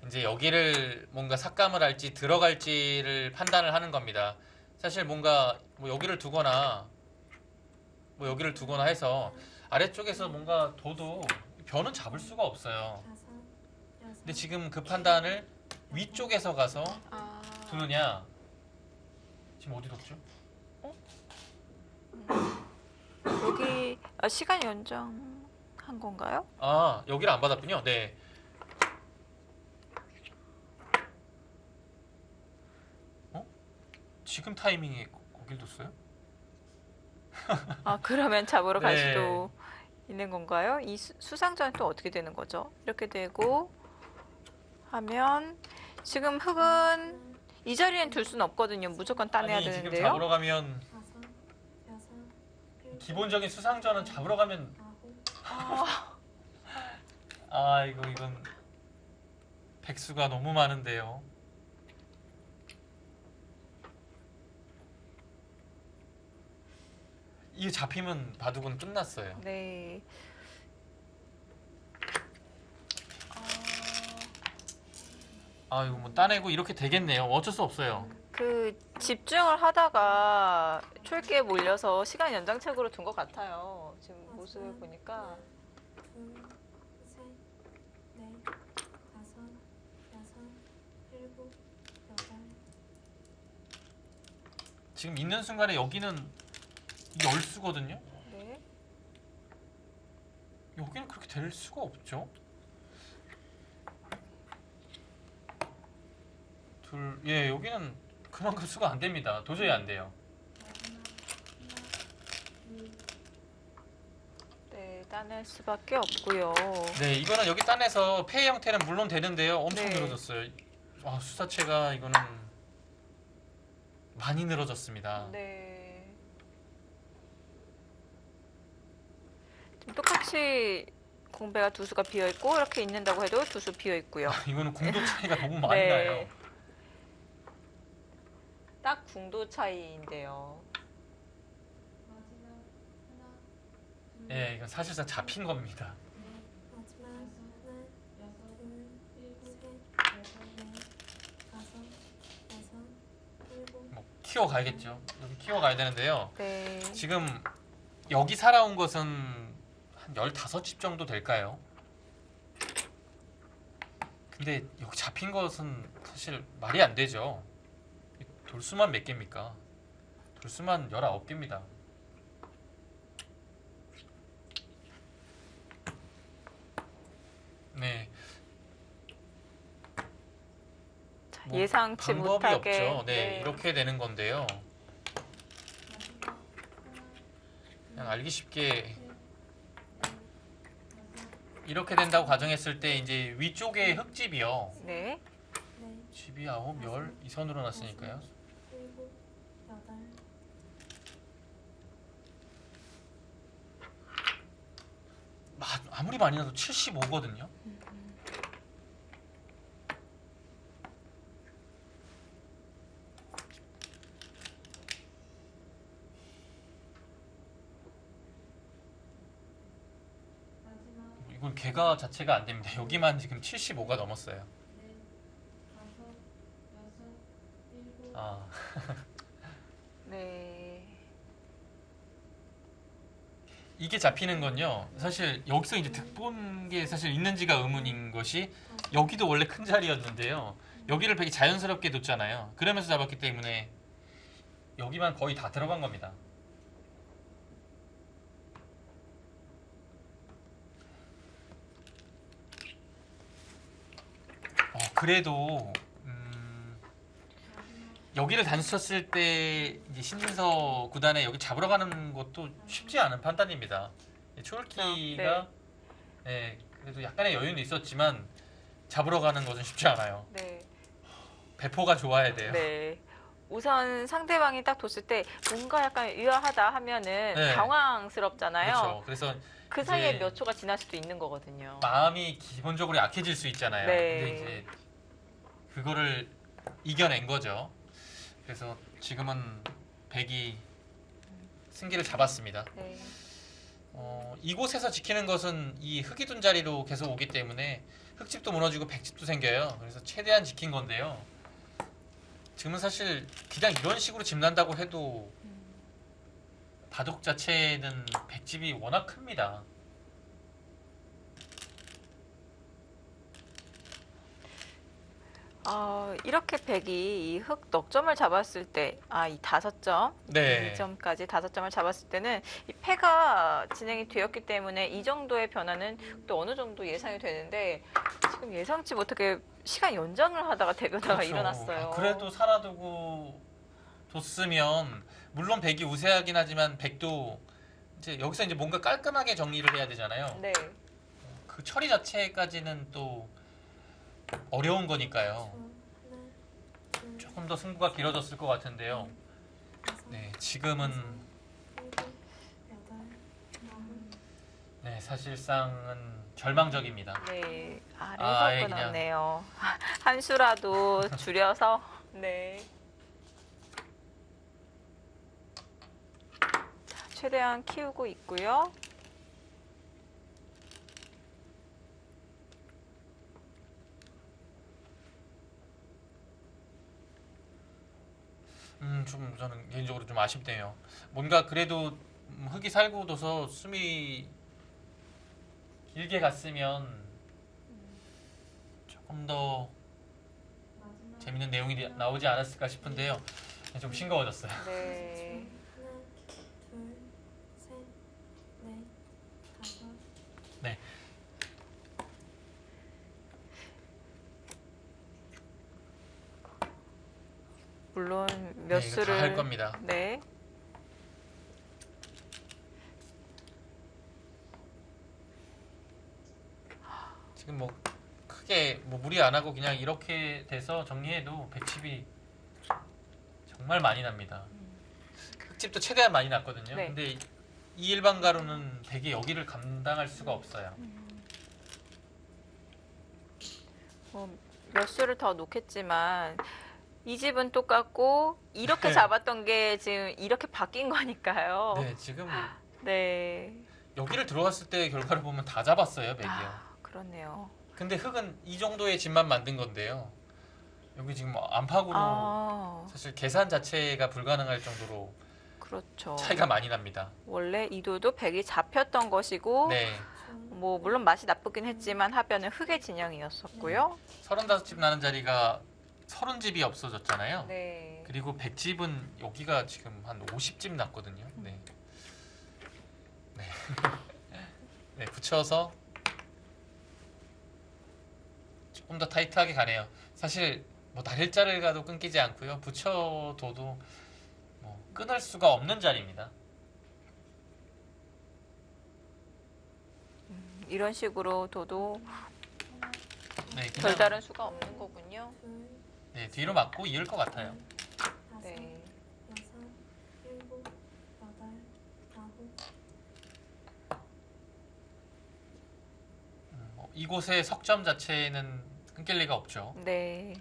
이제 여기를 뭔가 삭감을 할지 들어갈지를 판단을 하는 겁니다. 사실 뭔가 뭐 여기를 두거나 뭐 여기를 두거나 해서 아래쪽에서 뭔가 둬도 변은 잡을 수가 없어요. 근데 지금 그 판단을 위쪽에서 가서 두느냐. 지금 어디 뒀죠? 여기 시간 연장한 건가요? 여기를 안 받았군요. 네. 지금 타이밍에 거길 뒀어요? 그러면 잡으러 갈 네. 수도 있는 건가요? 이 수상전은 또 어떻게 되는 거죠? 이렇게 되고 하면 지금 흙은 이 자리엔 둘 수는 없거든요. 무조건 따내야 아니 지금 되는데요. 잡으러 가면 기본적인 수상전은 잡으러 가면 이건 백수가 너무 많은데요. 이게 잡히면 바둑은 끝났어요. 네. 이거 뭐 따내고 이렇게 되겠네요. 어쩔 수 없어요. 그 집중을 하다가 촐게 몰려서 시간 연장책으로 둔 것 같아요. 지금 모습을 보니까. 둘, 셋, 넷, 다섯, 여섯, 일곱, 여덟. 지금 있는 순간에 여기는 이게 얼수거든요. 네. 여기는 그렇게 될 수가 없죠. 여기는 그만큼 수가 안 됩니다. 도저히 안 돼요. 네, 따낼 수밖에 없고요. 네, 이거는 여기 딴에서 폐 형태는 물론 되는데요. 엄청 네. 늘어졌어요. 수사체가 이거는 많이 늘어졌습니다. 네. 지금 똑같이 공배가 두 수가 비어 있고 이렇게 있는다고 해도 두 수 비어 있고요. 이거는 공도 차이가 너무 많이 네. 나요. 딱 궁도 차이인데요. 이건 사실상 잡힌 겁니다. 마지막 하나, 둘, 셋, 넷, 다섯, 여섯, 일곱. 뭐 키워가야겠죠. 여기 키워가야 되는데요. 네. 지금 여기 살아온 것은 한 15집 정도 될까요? 근데 여기 잡힌 것은 사실 말이 안 되죠. 돌수만 몇 개입니까? 돌수만 19개입니다. 네. 뭐 예상치 방법이 못하게. 없죠. 네, 이렇게 되는 건데요. 그냥 알기 쉽게 이렇게 된다고 가정했을 때 이제 위쪽에 흙집이요. 네. 넷, 집이 9, 10 이 선으로 났으니까요. 일곱, 여덟. 아무리 많이 나도 75거든요. 이건 개가 자체가 안 됩니다. 여기만 지금 75가 넘었어요. 네. 이게 잡히는 건요. 사실 여기서 이제 득본 게 사실 있는지가 의문인 것이 여기도 원래 큰 자리였는데요. 여기를 되게 자연스럽게 뒀잖아요. 그러면서 잡았기 때문에 여기만 거의 다 들어간 겁니다. 그래도 여기를 단수 쳤을 때 이제 신진서 구단에 여기 잡으러 가는 것도 쉽지 않은 판단입니다. 초월기가 네, 그래도 약간의 여유는 있었지만 잡으러 가는 것은 쉽지 않아요. 네. 배포가 좋아야 돼요. 네. 우선 상대방이 딱 뒀을 때 뭔가 약간 의아하다 하면은 네. 당황스럽잖아요. 그렇죠. 그래서 그 사이에 이제 몇 초가 지날 수도 있는 거거든요. 마음이 기본적으로 약해질 수 있잖아요. 네. 근데 이제 그거를 이겨낸 거죠. 그래서 지금은 백이 승기를 잡았습니다. 네. 이곳에서 지키는 것은 이 흙이 둔 자리로 계속 오기 때문에 흙집도 무너지고 백집도 생겨요. 그래서 최대한 지킨 건데요. 지금은 사실 그냥 이런 식으로 집 난다고 해도 바둑 자체는 백집이 워낙 큽니다. 이렇게 백이 이 흙 넉점을 잡았을 때, 이 5점, 네. 2점까지 5점을 잡았을 때는 이 패가 진행이 되었기 때문에 이 정도의 변화는 또 어느 정도 예상이 되는데 지금 예상치 못하게 시간 연장을 하다가 대변화가 그렇죠. 일어났어요. 그래도 살아두고 뒀으면 물론 백이 우세하긴 하지만 백도 이제 여기서 이제 뭔가 깔끔하게 정리를 해야 되잖아요. 네. 그 처리 자체까지는 또 어려운 거니까요. 하나, 둘, 조금 더 승부가 길어졌을 것 같은데요. 다섯, 네, 지금은 일곱, 여덟, 아홉, 네, 사실상은 절망적입니다. 네. 아예 아래서 그냥. 끊었네요. 한 수라도 줄여서. 네. 자, 최대한 키우고 있고요. 좀 저는 개인적으로 좀 아쉽네요. 뭔가 그래도 흙이 살고 둬서 숨이 길게 갔으면 조금 더 재밌는 내용이 나오지 않았을까 싶은데요. 좀 싱거워졌어요. 네. 하나, 둘, 셋, 넷, 다섯, 네. 물론 몇 네, 이거 수를 다 할 겁니다. 네. 지금 뭐 크게 뭐 무리 안 하고 그냥 이렇게 돼서 정리해도 백집이 정말 많이 납니다. 흙집도 최대한 많이 났거든요. 네. 근데 이 일반 가루는 백이 여기를 감당할 수가 없어요. 몇 수를 더 놓겠지만 이 집은 똑같고 이렇게 네. 잡았던 게 지금 이렇게 바뀐 거니까요. 네, 지금 네. 여기를 들어갔을 때 결과를 보면 다 잡았어요, 백이요. 그렇네요. 근데 흙은 이 정도의 집만 만든 건데요. 여기 지금 안팎으로 사실 계산 자체가 불가능할 정도로 그렇죠. 차이가 많이 납니다. 원래 이도도 백이 잡혔던 것이고 네, 뭐 물론 맛이 나쁘긴 했지만 하변은 흙의 진영이었었고요. 35집 나는 자리가 30집이 없어졌잖아요. 네. 그리고 100집은 여기가 지금 한 50집 났거든요. 네. 네. 네, 붙여서 조금 더 타이트하게 가네요. 사실 뭐 날일자를 가도 끊기지 않고요. 붙여둬도 뭐 끊을 수가 없는 자리입니다. 이런 식으로 둬도 네, 그냥 별다른 수가 없는 거군요. 둘, 네, 뒤로 맞고 이을 것 같아요. 다섯, 네. 여섯, 일곱, 여덟, 아홉, 이곳의 석점 자체는 끊길 리가 없죠. 네.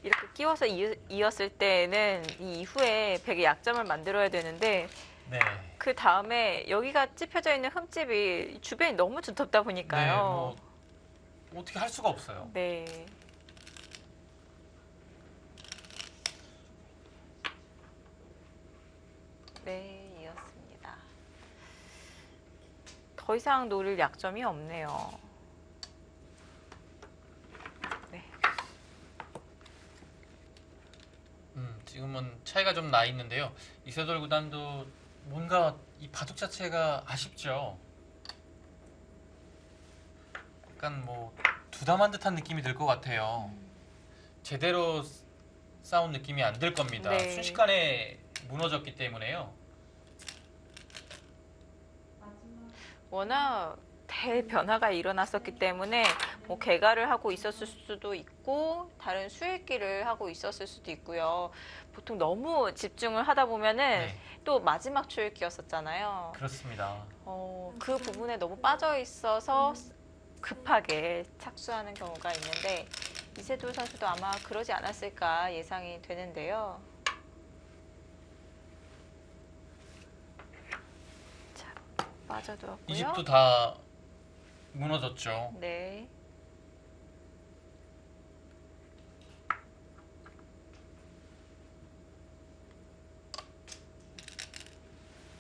이렇게 끼워서 이었을 때는 이 이후에 백의 약점을 만들어야 되는데 네. 그 다음에 여기가 찝혀져 있는 흠집이 주변이 너무 두텁다 네, 보니까요. 뭐 어떻게 할 수가 없어요. 네. 네, 이었습니다. 더 이상 노릴 약점이 없네요. 네. 지금은 차이가 좀 나 있는데요. 이세돌 구단도 뭔가 이 바둑 자체가 아쉽죠. 약간 뭐 두담한 듯한 느낌이 들 것 같아요. 제대로 싸운 느낌이 안 들 겁니다. 네. 순식간에 무너졌기 때문에요. 워낙 대변화가 일어났었기 때문에 뭐 개가를 하고 있었을 수도 있고 다른 수익기를 하고 있었을 수도 있고요. 보통 너무 집중을 하다 보면은 네, 또 마지막 수익기였었잖아요. 그렇습니다. 그 부분에 너무 빠져 있어서 급하게 착수하는 경우가 있는데 이세돌 선수도 아마 그러지 않았을까 예상이 되는데요. 자, 빠져들었고요. 이 집도 다 무너졌죠. 네.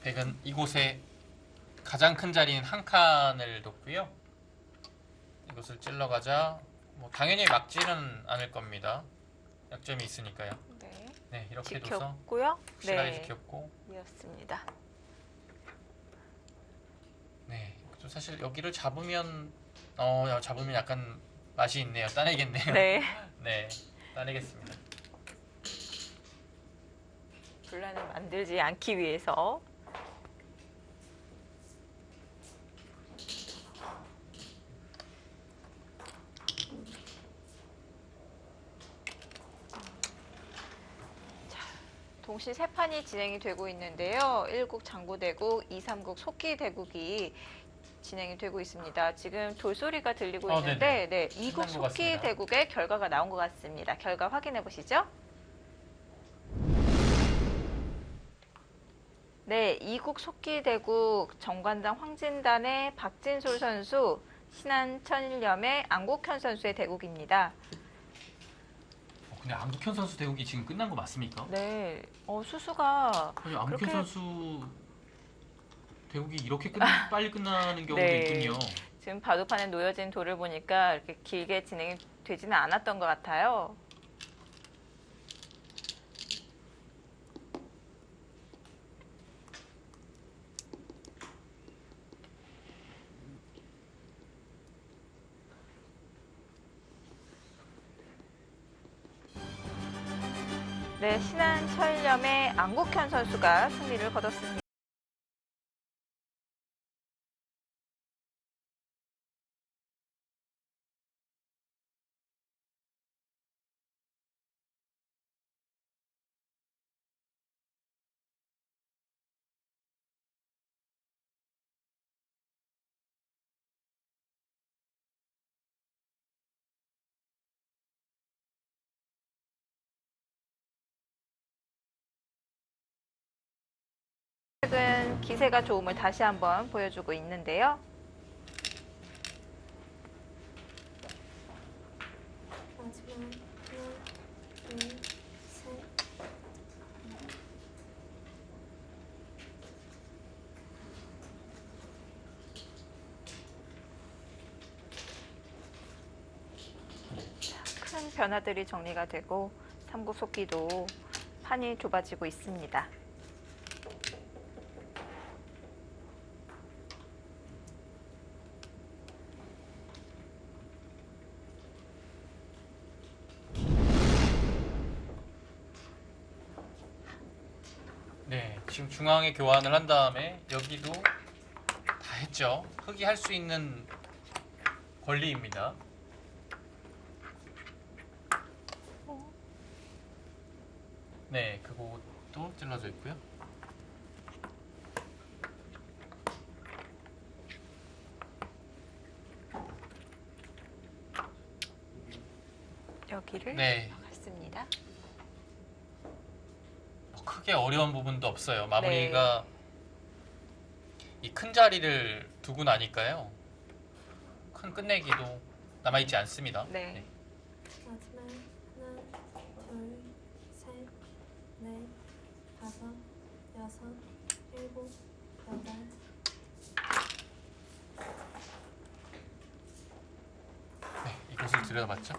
백은 이곳에 가장 큰 자리인 한 칸을 뒀고요. 이것을 찔러가자 뭐 당연히 막지는 않을 겁니다. 약점이 있으니까요. 네. 네, 이렇게 둬서 지켰고요. 시간이 네. 지켰고, 이었습니다. 네, 또 사실 여기를 잡으면 잡으면 약간 맛이 있네요. 따내겠네요. 네. 네, 따내겠습니다. 분란을 만들지 않기 위해서 동시 세 판이 진행이 되고 있는데요. 1국 장구대국, 2, 3국 속기대국이 진행이 되고 있습니다. 지금 돌소리가 들리고 있는데 네, 2국 끝난 것 같습니다. 속기대국의 결과가 나온 것 같습니다. 결과 확인해 보시죠. 네, 2국 속기대국 정관장 황진단의 박진솔 선수, 신한 천일염의 안국현 선수의 대국입니다. 근데 안국현 선수 대국이 지금 끝난 거 맞습니까? 네, 수수가 아니, 안국현 그렇게- 선수 대국이 이렇게 빨리 끝나는 경우도 네. 있군요. 지금 바둑판에 놓여진 돌을 보니까 이렇게 길게 진행이 되지는 않았던 것 같아요. 네, 신한 천일염의 안국현 선수가 승리를 거뒀습니다. 최근 기세가 좋음을 다시 한번 보여주고 있는데요. 마지막 하나, 둘, 셋. 큰 변화들이 정리가 되고 삼국 속기도 판이 좁아지고 있습니다. 네, 지금 중앙에 교환을 한 다음에 여기도 다 했죠. 흑이 할 수 있는 권리입니다. 네, 그것도 찔러져 있고요. 여기를 네, 갔습니다. 크게 어려운 부분도 없어요. 마무리가 이 큰 자리를 두고 나니까요. 큰 끝내기도 남아있지 않습니다. 네. 마지막 하나, 둘, 셋, 넷, 다섯, 여섯, 일곱, 여덟. 네, 이곳을 들여다봤죠.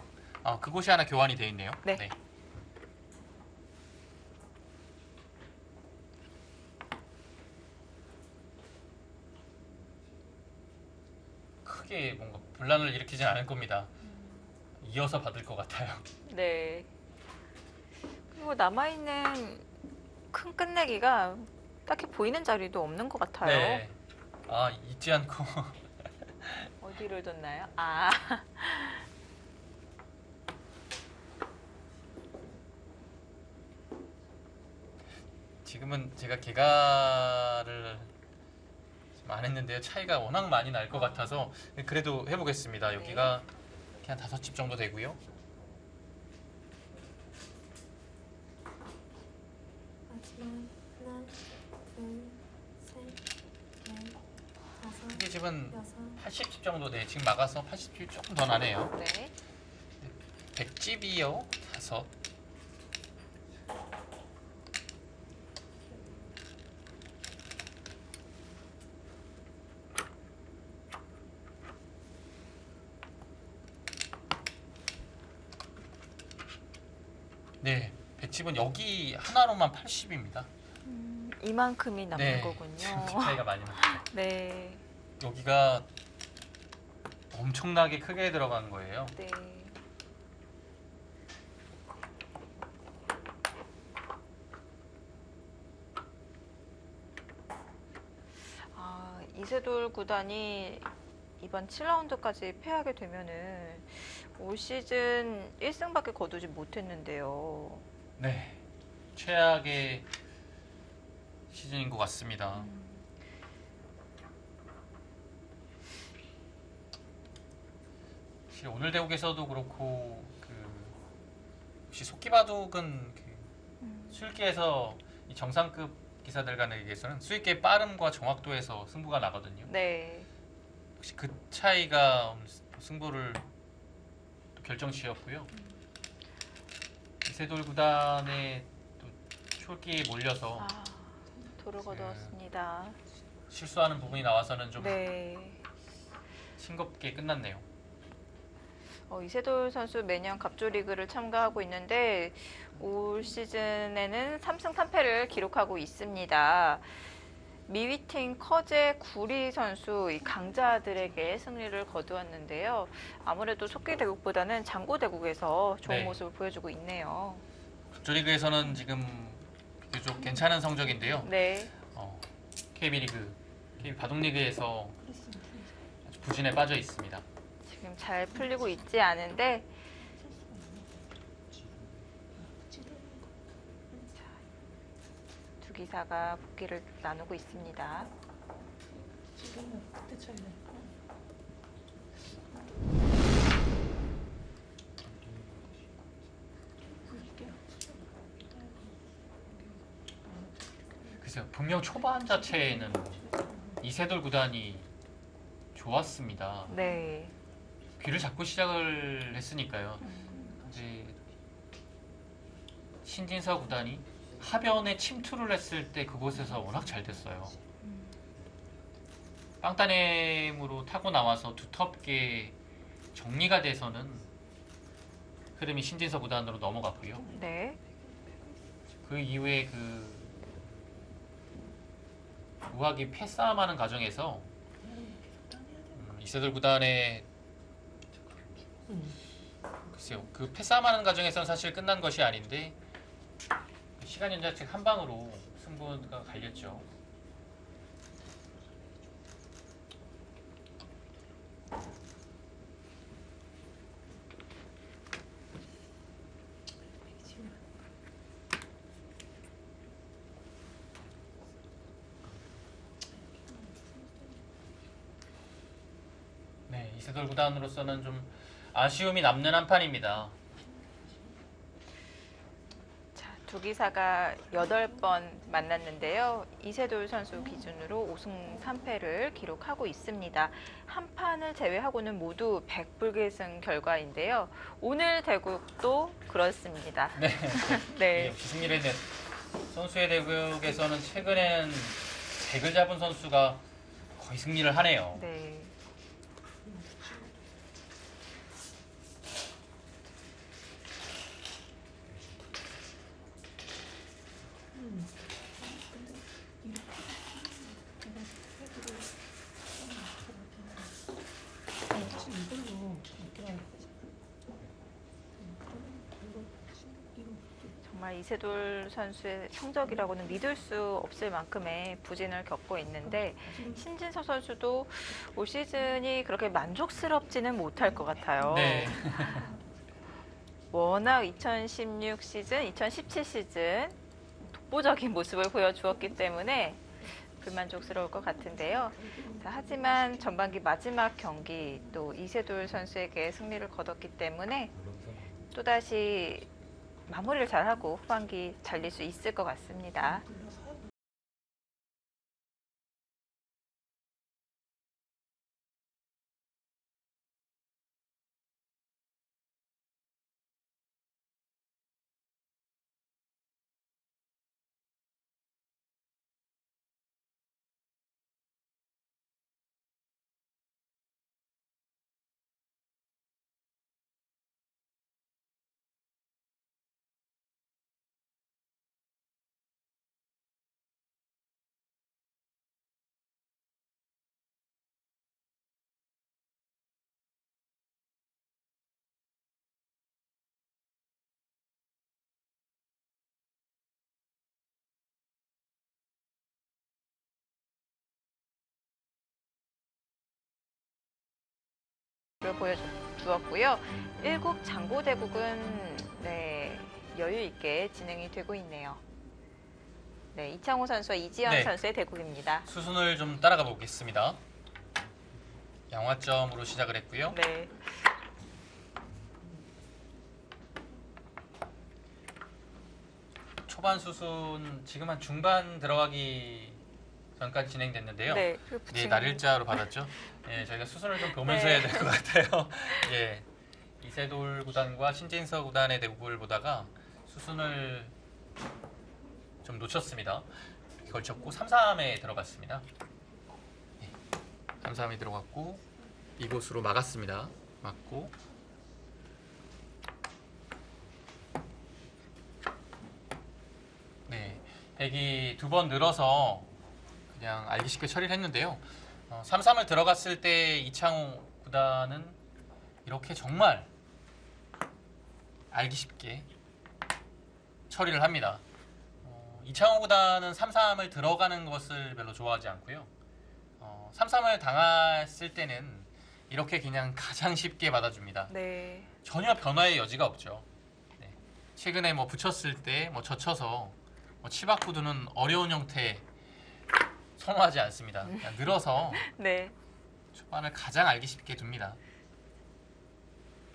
그곳이 하나 교환이 되어 있네요. 네. 크게 뭔가 분란을 일으키진 않을 겁니다. 이어서 받을 것 같아요. 네. 그리고 남아있는 큰 끝내기가 딱히 보이는 자리도 없는 것 같아요. 네. 잊지 않고 어디를 뒀나요? 아, 지금은 제가 개가를 지금 안 했는데요. 차이가 워낙 많이 날 것 같아서 그래도 해보겠습니다. 여기가 이렇게 한 5집 정도 되고요. 마지막 하나, 둘, 셋, 넷, 다섯, 이 집은 여섯, 80집 정도 돼. 지금 막아서 80집 조금 더 나네요. 네. 100집이요. 5. 네, 100집은 여기 하나로만 80입니다. 이만큼이 남는 네, 거군요. 지금 그 차이가 많이 납니다. 네, 여기가 엄청나게 크게 들어간 거예요. 네. 아, 이세돌 구단이 이번 7라운드까지 패하게 되면은 올 시즌 1승밖에 거두지 못했는데요. 네, 최악의 시즌인 것 같습니다. 사실 오늘 대국에서도 그렇고 혹시 속기바둑은 수익계에서 이 정상급 기사들 간에게서는 수익계의 빠름과 정확도에서 승부가 나거든요. 네. 혹시 그 차이가 승부를 또 결정지었고요. 이세돌 구단의 또 촐기에 몰려서 아, 도를 거두었습니다. 실수하는 부분이 나와서는 좀 네. 싱겁게 끝났네요. 이세돌 선수 매년 갑조리그를 참가하고 있는데 올 시즌에는 3승 3패를 기록하고 있습니다. 미위팀 커제 구리 선수 이 강자들에게 승리를 거두었는데요. 아무래도 속기대국보다는 장고대국에서 좋은 네. 모습을 보여주고 있네요. 갑조리그에서는 지금 비교적 괜찮은 성적인데요. 네. KB리그, KB바둑리그에서 아주 부진에 빠져 있습니다. 지금 잘 풀리고 있지 않은데 두 기사가 복귀를 나누고 있습니다. 글쎄요, 분명 초반 자체에는 이세돌 구단이 좋았습니다. 네. 귀를 잡고 시작을 했으니까요. 이제 신진서 구단이 하변에 침투를 했을 때 그곳에서 워낙 잘 됐어요. 빵따nem으로 타고 나와서 두텁게 정리가 돼서는 흐름이 신진서 구단으로 넘어갔고요. 네. 그 이후에 우하기 패싸움하는 과정에서 이세돌 구단의 글쎄요, 그 패싸움하는 과정에서는 사실 끝난 것이 아닌데 시간 연장책 한 방으로 승부가 갈렸죠. 네, 이세돌 구단으로서는 좀 아쉬움이 남는 한 판입니다. 자, 두 기사가 8번 만났는데요. 이세돌 선수 기준으로 5승 3패를 기록하고 있습니다. 한 판을 제외하고는 모두 100불계승 결과인데요. 오늘 대국도 그렇습니다. 네, 네. 역시 승리를 낸 선수의 대국에서는 최근엔 100을 잡은 선수가 거의 승리를 하네요. 네. 정말 이세돌 선수의 성적이라고는 믿을 수 없을 만큼의 부진을 겪고 있는데 신진서 선수도 올 시즌이 그렇게 만족스럽지는 못할 것 같아요. 네. 워낙 2016 시즌, 2017 시즌 독보적인 모습을 보여주었기 때문에 불만족스러울 것 같은데요. 자, 하지만 전반기 마지막 경기 또 이세돌 선수에게 승리를 거뒀기 때문에 또다시 마무리를 잘하고 후반기 달릴 수 있을 것 같습니다. 를 보여주었고요. 1국 장고대국은 네, 여유 있게 진행이 되고 있네요. 네, 이창호 선수와 이지현 네. 선수의 대국입니다. 수순을 좀 따라가 보겠습니다. 양화점으로 시작을 했고요. 네, 초반 수순 지금 한 중반 들어가기 전까지 진행됐는데요. 네, 네, 날일자로 받았죠. 예, 저희가 수순을 좀 보면서 네. 해야 될 것 같아요. 예, 이세돌 구단과 신진서 구단의 대국을 보다가 수순을 좀 놓쳤습니다. 이렇게 걸쳤고 3-3에 들어갔습니다. 예, 3-3에 들어갔고 이곳으로 막았습니다. 막고 네, 백이 2번 늘어서 그냥 알기 쉽게 처리를 했는데요. 3-3을 들어갔을 때 이창호 구단은 이렇게 정말 알기 쉽게 처리를 합니다. 이창호 구단은 3-3을 들어가는 것을 별로 좋아하지 않고요. 3-3을 당했을 때는 이렇게 그냥 가장 쉽게 받아줍니다. 네, 전혀 변화의 여지가 없죠. 네. 최근에 뭐 붙였을 때 뭐 젖혀서 뭐 치바쿠드는 어려운 형태 선호하지 않습니다. 그냥 늘어서 네, 초반을 가장 알기 쉽게 둡니다.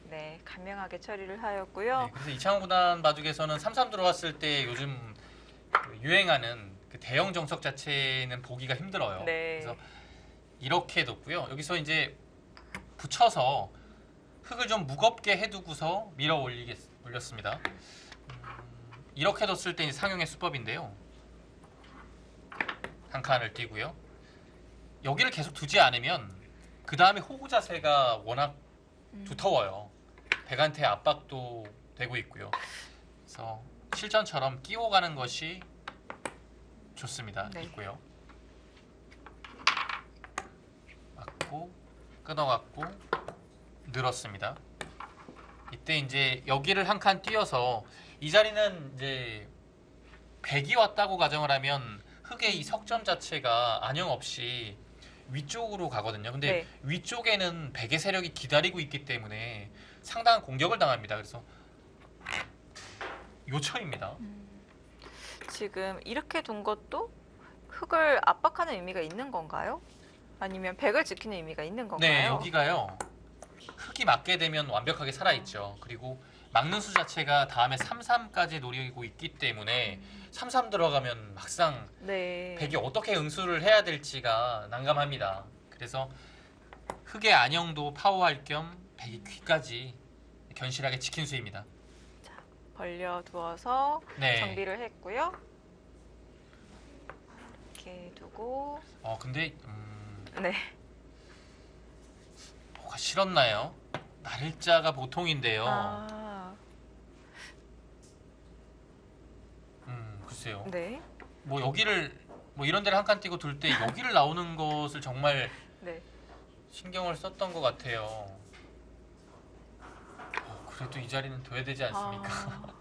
네, 간명하게 처리를 하였고요. 네, 그래서 이창호 구단 바둑에서는 3-3 들어왔을 때 요즘 그 유행하는 그 대형 정석 자체는 보기가 힘들어요. 네. 그래서 이렇게 뒀고요. 여기서 이제 붙여서 흙을 좀 무겁게 해두고서 밀어 올렸습니다. 이렇게 뒀을 때 이제 상용의 수법인데요. 한 칸을 띄고요. 여기를 계속 두지 않으면 그 다음에 호구 자세가 워낙 두터워요. 백한테 압박도 되고 있고요. 그래서 실전처럼 끼워가는 것이 좋습니다. 네. 있고요. 맞고 끊어갖고 늘었습니다. 이때 이제 여기를 한 칸 띄어서 이 자리는 이제 백이 왔다고 가정을 하면 흙의 이 석점 자체가 안형 없이 위쪽으로 가거든요. 근데 네. 위쪽에는 백의 세력이 기다리고 있기 때문에 상당한 공격을 당합니다. 그래서 요철입니다. 지금 이렇게 둔 것도 흙을 압박하는 의미가 있는 건가요? 아니면 백을 지키는 의미가 있는 건가요? 네, 여기가요. 흙이 맞게 되면 완벽하게 살아있죠. 그리고 막는 수 자체가 다음에 3-3까지 노리고 있기 때문에 3-3 들어가면 막상 네. 백이 어떻게 응수를 해야 될지가 난감합니다. 그래서 흙의 안형도 파워할 겸 백의 귀까지 견실하게 지킨 수입니다. 벌려 두어서 네. 정비를 했고요. 이렇게 두고 근데 네. 뭐가 싫었나요? 날짜가 보통인데요. 글쎄요. 네. 뭐 여기를 뭐 이런 데를 한 칸 띄고 둘 때 여기를 나오는 것을 정말 네. 신경을 썼던 것 같아요. 그래도 이 자리는 둬야 되지 않습니까?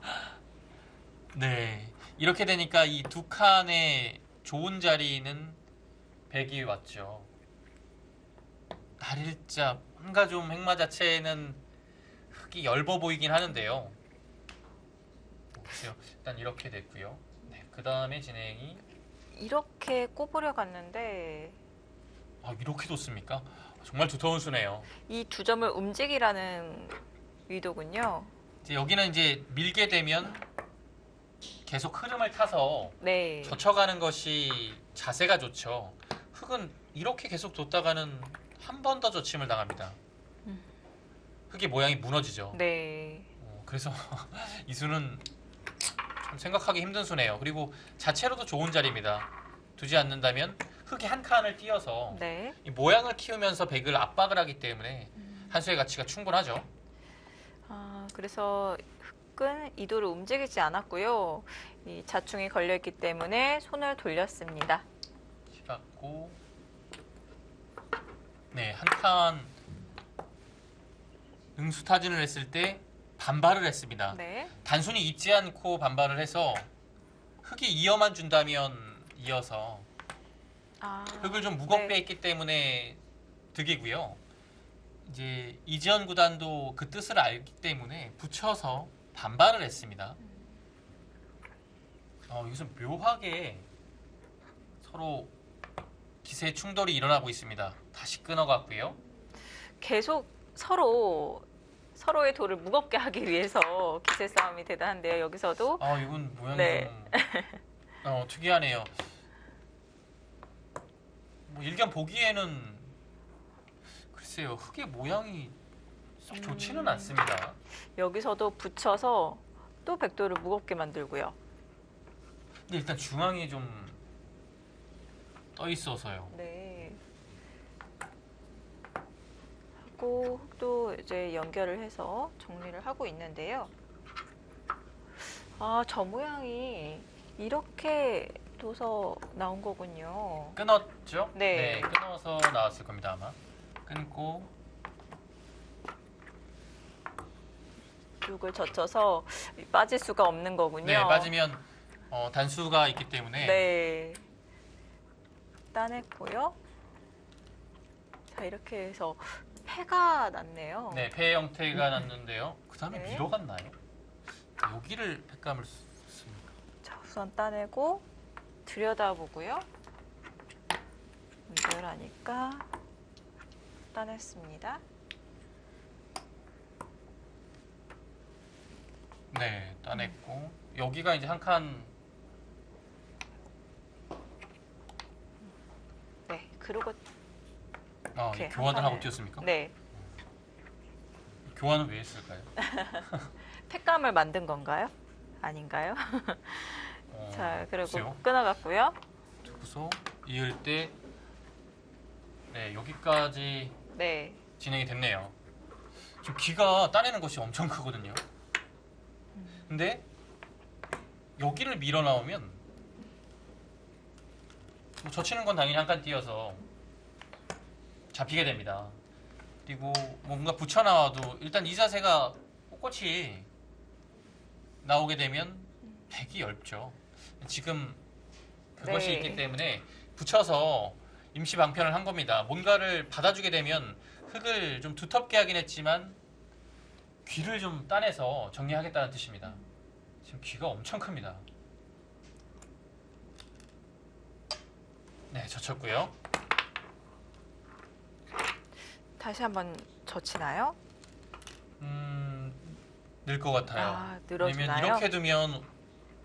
네. 이렇게 되니까 이 두 칸의 좋은 자리는 100이 왔죠. 날일자 한가좀 행마 자체는 흙이 엷어 보이긴 하는데요. 보세요. 일단 이렇게 됐고요. 네. 그 다음에 진행이 이렇게 꼽으려 갔는데 이렇게 뒀습니까? 정말 두터운 수네요. 이 두 점을 움직이라는 의도군요. 이제 여기는 이제 밀게 되면 계속 흐름을 타서 네. 젖혀가는 것이 자세가 좋죠. 흙은 이렇게 계속 뒀다가는 한 번 더 젖힘을 당합니다. 흙의 모양이 무너지죠. 네. 그래서 이 수는 참 생각하기 힘든 수네요. 그리고 자체로도 좋은 자리입니다. 두지 않는다면 흙이 한 칸을 띄어서 네. 이 모양을 키우면서 백을 압박을 하기 때문에 한 수의 가치가 충분하죠. 그래서 흙은 이도를 움직이지 않았고요. 이 자충이 걸려있기 때문에 손을 돌렸습니다. 치닫고 네, 한 칸 응수타진을 했을 때 반발을 했습니다. 네. 단순히 잊지 않고 반발을 해서 흙이 이어만 준다면 이어서 흙을 좀 무겁게 네. 했기 때문에 득이고요. 이제 이지연 구단도 그 뜻을 알기 때문에 붙여서 반발을 했습니다. 여기서 묘하게 서로 기세 충돌이 일어나고 있습니다. 다시 끊어갔고요. 계속 서로의 돌을 무겁게 하기 위해서 기세 싸움이 대단한데요. 여기서도 이건 모양이 네. 좀 특이하네요. 뭐 일견 보기에는 글쎄요, 흙의 모양이 썩 좋지는 않습니다. 여기서도 붙여서 또 백도를 무겁게 만들고요. 근데 일단 중앙이 좀 떠 있어서요. 네. 하고 흙도 이제 연결을 해서 정리를 하고 있는데요. 저 모양이 이렇게 둬서 나온 거군요. 끊었죠? 네. 끊어서 나왔을 겁니다, 아마. 끊고 육을 젖혀서 빠질 수가 없는 거군요. 네, 빠지면 단수가 있기 때문에 네. 따냈고요. 자, 이렇게 해서 패가 났네요. 네, 폐 형태가 났는데요. 그 다음에 네. 밀어갔나요? 여기를 팩감을 썼습니까? 자, 우선 따내고 들여다보고요. 연결하니까 따냈습니다. 네, 따냈고 여기가 이제 한 칸. 네, 그리고 이 교환을 하고 뛰었습니까? 네, 교환은 왜 했을까요? 팩감을 만든 건가요? 아닌가요? 자, 그리고 글쎄요. 끊어갔고요. 두고서 이을 때 네, 여기까지 네, 진행이 됐네요. 지금 귀가 따내는 것이 엄청 크거든요. 근데 여기를 밀어 나오면 뭐 젖히는 건 당연히 한 칸 띄어서 잡히게 됩니다. 그리고 뭔가 붙여 나와도 일단 이 자세가 꼿꼿이 나오게 되면 백이 얇죠. 지금 그것이 네. 있기 때문에 붙여서 임시 방편을 한 겁니다. 뭔가를 받아주게 되면 흙을 좀 두텁게 하긴 했지만 귀를 좀 따내서 정리하겠다는 뜻입니다. 지금 귀가 엄청 큽니다. 네, 젖혔고요. 다시 한번 젖히나요? 늘 것 같아요. 늘어주나요? 왜냐면 이렇게 두면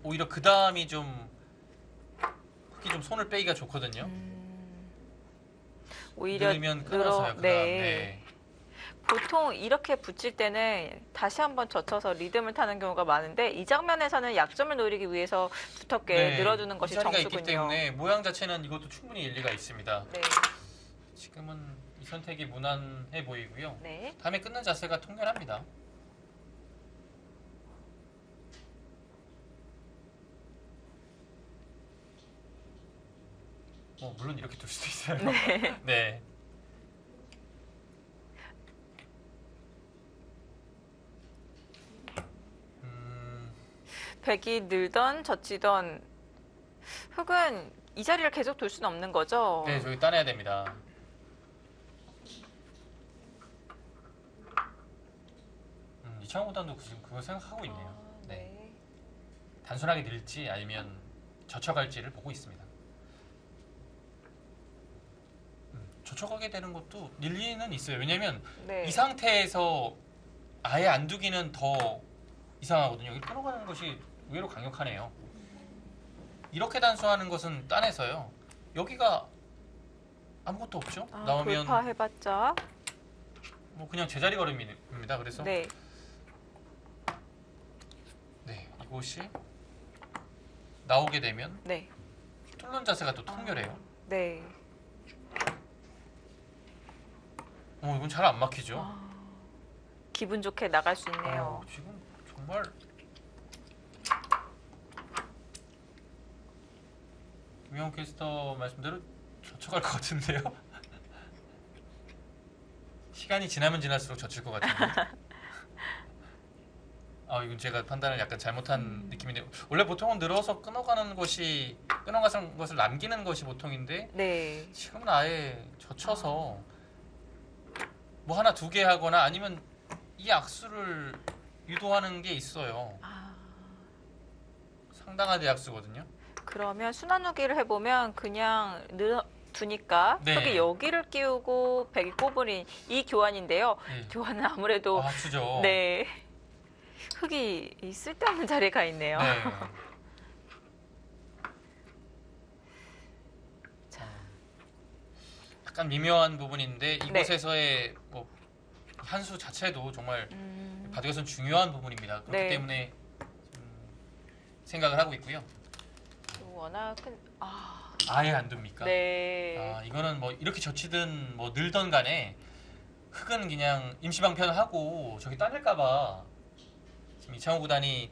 오히려 그 다음이 좀 흙이 좀 손을 빼기가 좋거든요. 오히려 늘면 끊어서요. 그 다음. 네. 보통 이렇게 붙일 때는 다시 한번 젖혀서 리듬을 타는 경우가 많은데 이 장면에서는 약점을 노리기 위해서 두텁게 네, 늘어주는 것이 이 자리가 정수군요. 있기 때문에 모양 자체는 이것도 충분히 일리가 있습니다. 네, 지금은 이 선택이 무난해 보이고요. 네, 다음에 끊는 자세가 통렬합니다. 물론 이렇게 둘 수도 있어요. 네. 네. 백이 늘던 젖히던 흑은 이 자리를 계속 둘 수는 없는 거죠? 네, 저기 따내야 됩니다. 이창호 구단도 지금 그걸 생각하고 있네요. 아, 네. 단순하게 늘지 아니면 젖혀갈지를 보고 있습니다. 젖혀가게 되는 것도 일리는 있어요. 왜냐면 네. 이 상태에서 아예 안 두기는 더 이상하거든요. 여기 끊어가는 것이 의외로 강력하네요. 이렇게 단수하는 것은 따내서요. 여기가 아무것도 없죠. 아, 나오면 돌파해봤자. 뭐 그냥 제자리 걸음입니다. 그래서 네. 네, 이곳이 나오게 되면 네. 뚫는 자세가 또 통렬해요. 네. 이건 잘 안 막히죠. 아, 기분 좋게 나갈 수 있네요. 지금 정말 김영훈 캐스터 말씀대로 젖혀갈 것 같은데요. 시간이 지나면 지날수록 젖힐 것 같은데. 이건 제가 판단을 약간 잘못한 느낌인데 원래 보통은 늘어서 끊어가는 것이 끊어가는 것을 남기는 것이 보통인데 네. 지금은 아예 젖혀서 뭐 하나 두 개 하거나 아니면 이 악수를 유도하는 게 있어요. 아, 상당한 대악수거든요. 그러면 순환후기를 해보면 그냥 두니까 네. 흑이 여기를 끼우고 백이 꼬부린 이 교환인데요. 네. 교환은 아무래도 주죠. 네. 흑이 이 쓸데없는 자리에 가 있네요. 네. 자. 약간 미묘한 부분인데 이곳에서의 뭐 한수 자체도 정말 바둑에서는 중요한 부분입니다. 그렇기 네. 때문에 생각을 하고 있고요. 워낙 큰 아예 안 둡니까? 네. 이거는 뭐 이렇게 젖히든 뭐 늘던 간에 흑은 그냥 임시방편을 하고 저기 따낼까봐 지금 이창호 구단이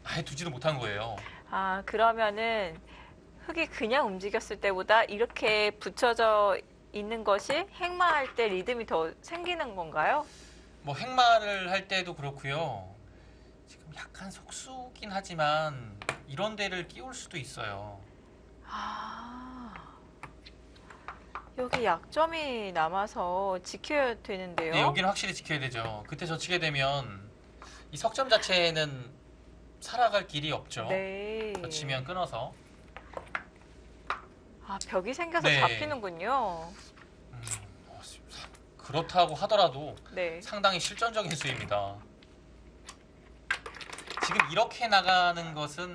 아예 두지도 못한 거예요. 그러면은 흑이 그냥 움직였을 때보다 이렇게 붙여져 있는 것이 행마할 때 리듬이 더 생기는 건가요? 뭐 행마를 할 때도 그렇고요. 지금 약간 속수긴 하지만 이런 데를 끼울 수도 있어요. 여기 약점이 남아서 지켜야 되는데요. 네, 여기는 확실히 지켜야 되죠. 그때 젖히게 되면 이 석점 자체는 살아갈 길이 없죠. 네. 젖히면 끊어서. 벽이 생겨서 네. 잡히는군요. 그렇다고 하더라도 네. 상당히 실전적인 수입니다. 지금 이렇게 나가는 것은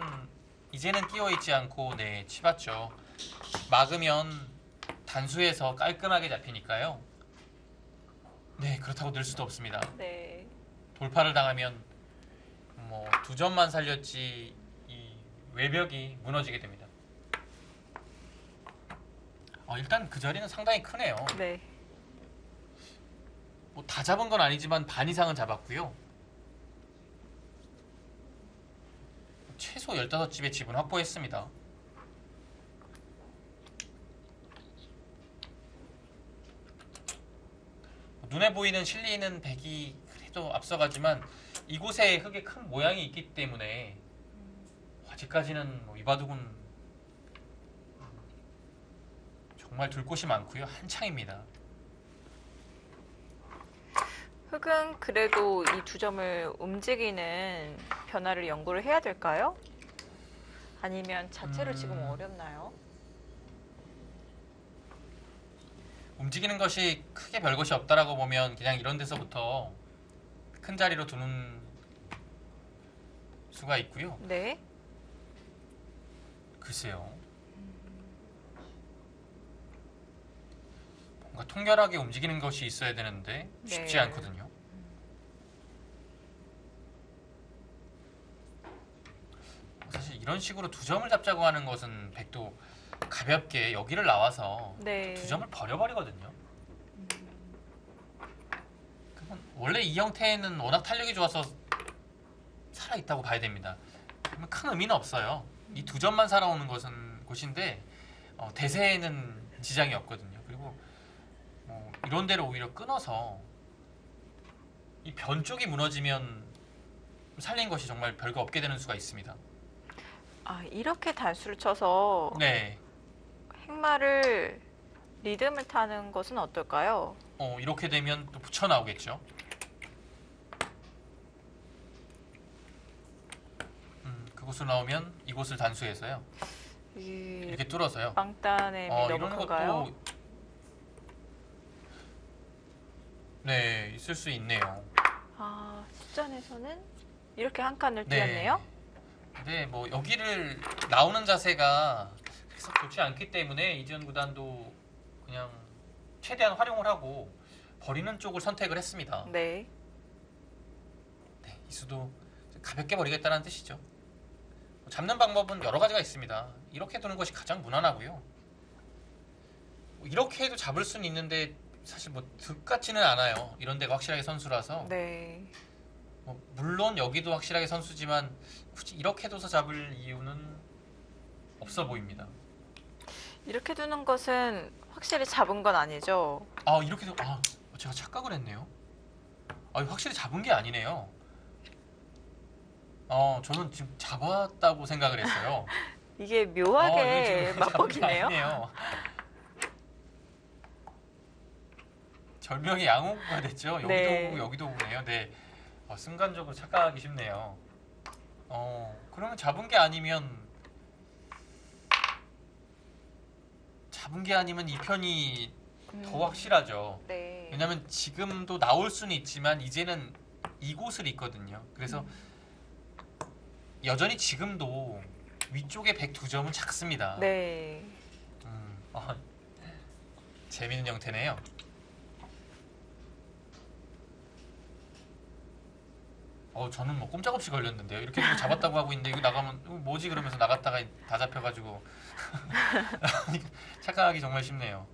이제는 끼워 있지 않고 치봤죠. 막으면 단수에서 깔끔하게 잡히니까요. 네, 그렇다고 늘 수도 없습니다. 네. 돌파를 당하면 뭐 2점만 살렸지 이 외벽이 무너지게 됩니다. 일단 그 자리는 상당히 크네요. 네. 뭐 다 잡은 건 아니지만 반 이상은 잡았고요. 최소 15집의 지분 확보했습니다. 눈에 보이는 실리는 백이 그래도 앞서가지만 이곳에 흑의 큰 모양이 있기 때문에 아직까지는 이 바둑은 정말 둘 곳이 많고요. 한창입니다. 흑은 그래도 이 2점을 움직이는 변화를 연구를 해야 될까요? 아니면 자체로 지금 어렵나요? 움직이는 것이 크게 별것이 없다라고 보면 그냥 이런 데서부터 큰 자리로 두는 수가 있고요. 네. 글쎄요. 뭔가 통렬하게 움직이는 것이 있어야 되는데 쉽지 네. 않거든요. 사실 이런 식으로 2점을 잡자고 하는 것은 백도 가볍게 여기를 나와서 네. 2점을 버려버리거든요. 그러면 원래 이 형태는 워낙 탄력이 좋아서 살아있다고 봐야 됩니다. 그러면 큰 의미는 없어요. 이 2점만 살아오는 곳인데 대세에는 지장이 없거든요. 그리고 이런 데를 오히려 끊어서 이 변 쪽이 무너지면 살린 것이 정말 별거 없게 되는 수가 있습니다. 아, 이렇게 단수를 쳐서 네. 행마를 리듬을 타는 것은 어떨까요? 이렇게 되면 또 붙여 나오겠죠. 그곳으로 나오면 이곳을 단수해서요. 이 이렇게 뚫어서요. 빵따냄이 너무 이런 큰가요? 것도 네, 있을 수 있네요. 아, 숫전에서는 이렇게 한 칸을 네. 띄었네요. 근데 뭐 여기를 나오는 자세가 그래서 좋지 않기 때문에 이지연 구단도 그냥 최대한 활용을 하고 버리는 쪽을 선택을 했습니다. 네. 네, 이수도 가볍게 버리겠다는 뜻이죠. 잡는 방법은 여러 가지가 있습니다. 이렇게 두는 것이 가장 무난하고요. 이렇게 해도 잡을 수는 있는데 사실 뭐 득 같지는 않아요. 이런 데가 확실하게 선수라서. 네. 물론 여기도 확실하게 선수지만 굳이 이렇게 둬서 잡을 이유는 없어 보입니다. 이렇게 두는 것은 확실히 잡은 건 아니죠. 이렇게 제가 착각을 했네요. 확실히 잡은 게 아니네요. 저는 지금 잡았다고 생각을 했어요. 이게 이거 묘하게 지금 잡은 게 맛보기네요. 아니네요. 절명의 양호가 됐죠. 여기도 네. 오고 여기도 오네요. 네. 순간적으로 착각하기 쉽네요. 그러면 잡은 게 아니면 이 편이 더 확실하죠. 네. 왜냐면 지금도 나올 수는 있지만 이제는 이곳을 있거든요. 그래서 여전히 지금도 위쪽에 102점은 작습니다. 네. 재미있는 형태네요. 저는 뭐 꼼짝없이 걸렸는데요. 이렇게 두고 잡았다고 하고 있는데 이거 나가면 뭐지 그러면서 나갔다가 다 잡혀가지고 착각하기 정말 쉽네요.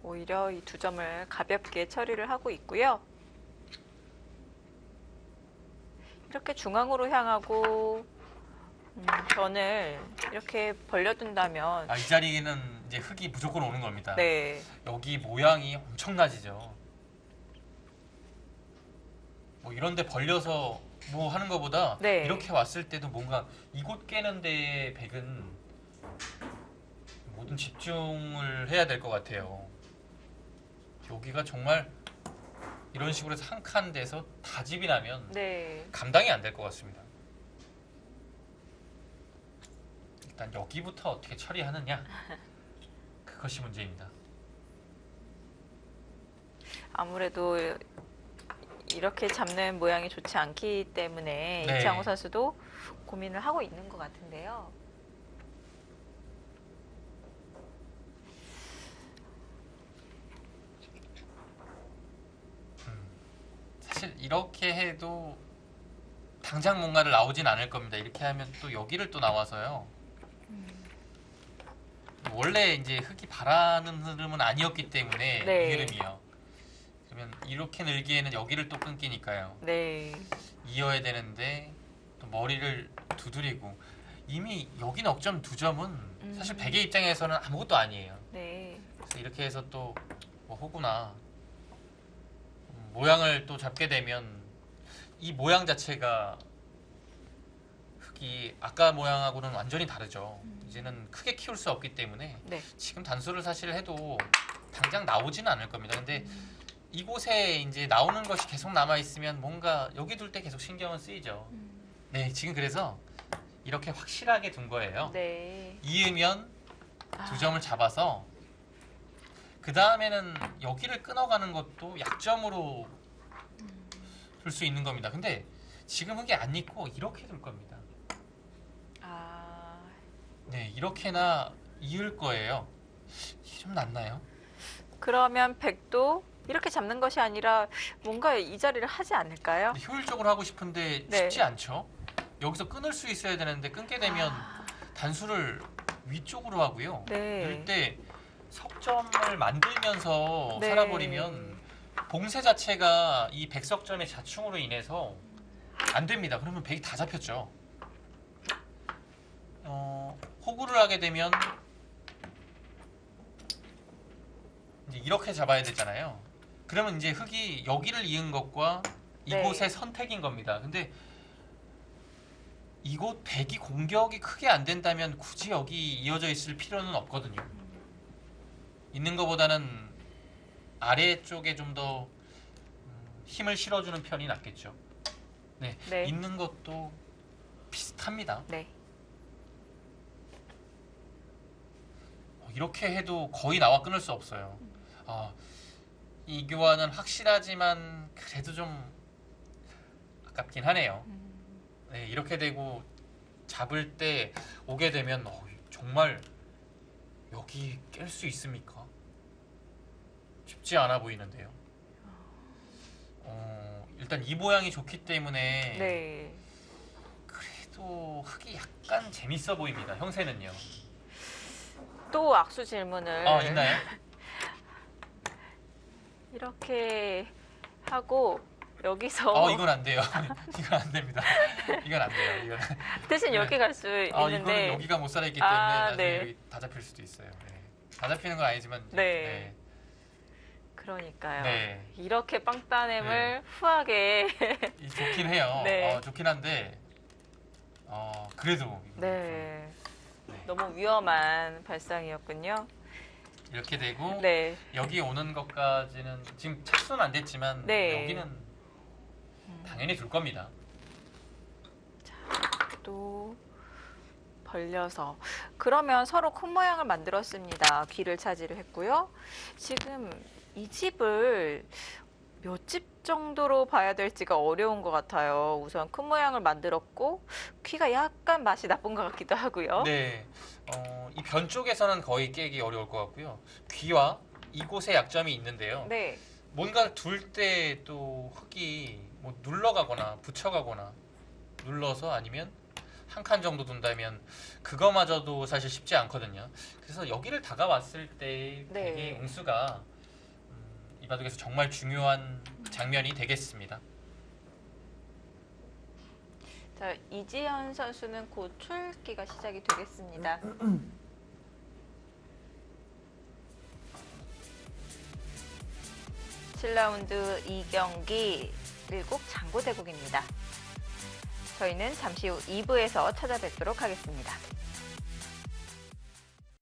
오히려 이 두 점을 가볍게 처리를 하고 있고요. 이렇게 중앙으로 향하고 변을 이렇게 벌려둔다면 이 자리에는 이제 흙이 무조건 오는 겁니다. 네. 여기 모양이 엄청나지죠. 뭐 이런데 벌려서 뭐 하는 것보다 네. 이렇게 왔을 때도 뭔가 이곳 깨는 데에 백은 모든 집중을 해야 될 것 같아요. 여기가 정말 이런 식으로 해서 한 칸 돼서 다 집이 나면 네. 감당이 안 될 것 같습니다. 일단 여기부터 어떻게 처리하느냐 그것이 문제입니다. 아무래도 이렇게 잡는 모양이 좋지 않기 때문에 네. 이창호 선수도 고민을 하고 있는 것 같은데요. 사실 이렇게 해도 당장 뭔가를 나오진 않을 겁니다. 이렇게 하면 또 여기를 또 나와서요. 원래 이제 흙이 바라는 흐름은 아니었기 때문에 네. 이 흐름이요. 그러면 이렇게 늘기에는 여기를 또 끊기니까요. 네. 이어야 되는데 또 머리를 두드리고 이미 여기 넉점 2점은 사실 백의 입장에서는 아무것도 아니에요. 네. 그래서 이렇게 해서 또 뭐 호구나 모양을 또 잡게 되면 이 모양 자체가 흙이 아까 모양하고는 완전히 다르죠. 이제는 크게 키울 수 없기 때문에 네. 지금 단수를 사실 해도 당장 나오지는 않을 겁니다. 근데 이곳에 이제 나오는 것이 계속 남아 있으면 뭔가 여기 둘 때 계속 신경은 쓰이죠. 네, 지금 그래서 이렇게 확실하게 둔 거예요. 네. 이으면 2점을 잡아서 그 다음에는 여기를 끊어가는 것도 약점으로 둘 수 있는 겁니다. 근데 지금 흙이 안 익고 이렇게 둘 겁니다. 네, 이렇게나 이을 거예요. 이게 좀 낫나요? 그러면 백도 이렇게 잡는 것이 아니라 뭔가 이 자리를 하지 않을까요? 근데 효율적으로 하고 싶은데 네. 쉽지 않죠. 여기서 끊을 수 있어야 되는데 끊게 되면 단수를 위쪽으로 하고요. 네. 이럴 때 석점을 만들면서 네. 살아버리면 봉쇄 자체가 이 백석점의 자충으로 인해서 안 됩니다. 그러면 백이 다 잡혔죠. 호구를 하게 되면 이제 이렇게 잡아야 되잖아요. 그러면 이제 흙이 여기를 이은 것과 이곳의 선택인 겁니다. 근데 이곳 백이 공격이 크게 안 된다면 굳이 여기 이어져 있을 필요는 없거든요. 있는 것보다는 아래쪽에 좀 더 힘을 실어주는 편이 낫겠죠. 네, 네. 있는 것도 비슷합니다. 네. 이렇게 해도 거의 나와 끊을 수 없어요. 이 교환은 확실하지만 그래도 좀 아깝긴 하네요. 네, 이렇게 되고 잡을 때 오게 되면 정말 여기 깰 수 있습니까? 쉽지 않아 보이는데요. 일단 이 모양이 좋기 때문에 네. 그래도 흙이 약간 재밌어 보입니다. 형세는요? 또 악수 질문을 있나요? 이렇게 하고 여기서 이건 안 돼요. 이건 안 됩니다. 이건 안 돼요. 이건 대신 여기 갈 수 이거는 있는데 여기가 못 살아있기 때문에 나중에 네. 여기 다 잡힐 수도 있어요. 네. 다 잡히는 건 아니지만 이제, 네. 그러니까요. 네. 이렇게 빵따냄을 네. 후하게 좋긴 해요. 네. 좋긴 한데 그래도 네. 네. 너무 위험한 발상이었군요. 이렇게 되고 네. 여기 오는 것까지는 지금 착수는 안 됐지만 네. 여기는 당연히 둘 겁니다. 또 벌려서 그러면 서로 큰 모양을 만들었습니다. 귀를 차지를 했고요. 지금 이 집을 몇 집 정도로 봐야 될지가 어려운 것 같아요. 우선 큰 모양을 만들었고 귀가 약간 맛이 나쁜 것 같기도 하고요. 네, 이 변 쪽에서는 거의 깨기 어려울 것 같고요. 귀와 이곳에 약점이 있는데요. 네. 뭔가 둘 때 또 흙이 뭐 눌러가거나 붙여가거나 눌러서 아니면 한 칸 정도 둔다면 그거마저도 사실 쉽지 않거든요. 그래서 여기를 다가왔을 때 네. 되게 웅수가 이 바둑에서 정말 중요한 장면이 되겠습니다. 자, 이지현 선수는 곧 출기가 시작이 되겠습니다. 7라운드 2경기 1곡 장고대국입니다. 저희는 잠시 후 2부에서 찾아뵙도록 하겠습니다.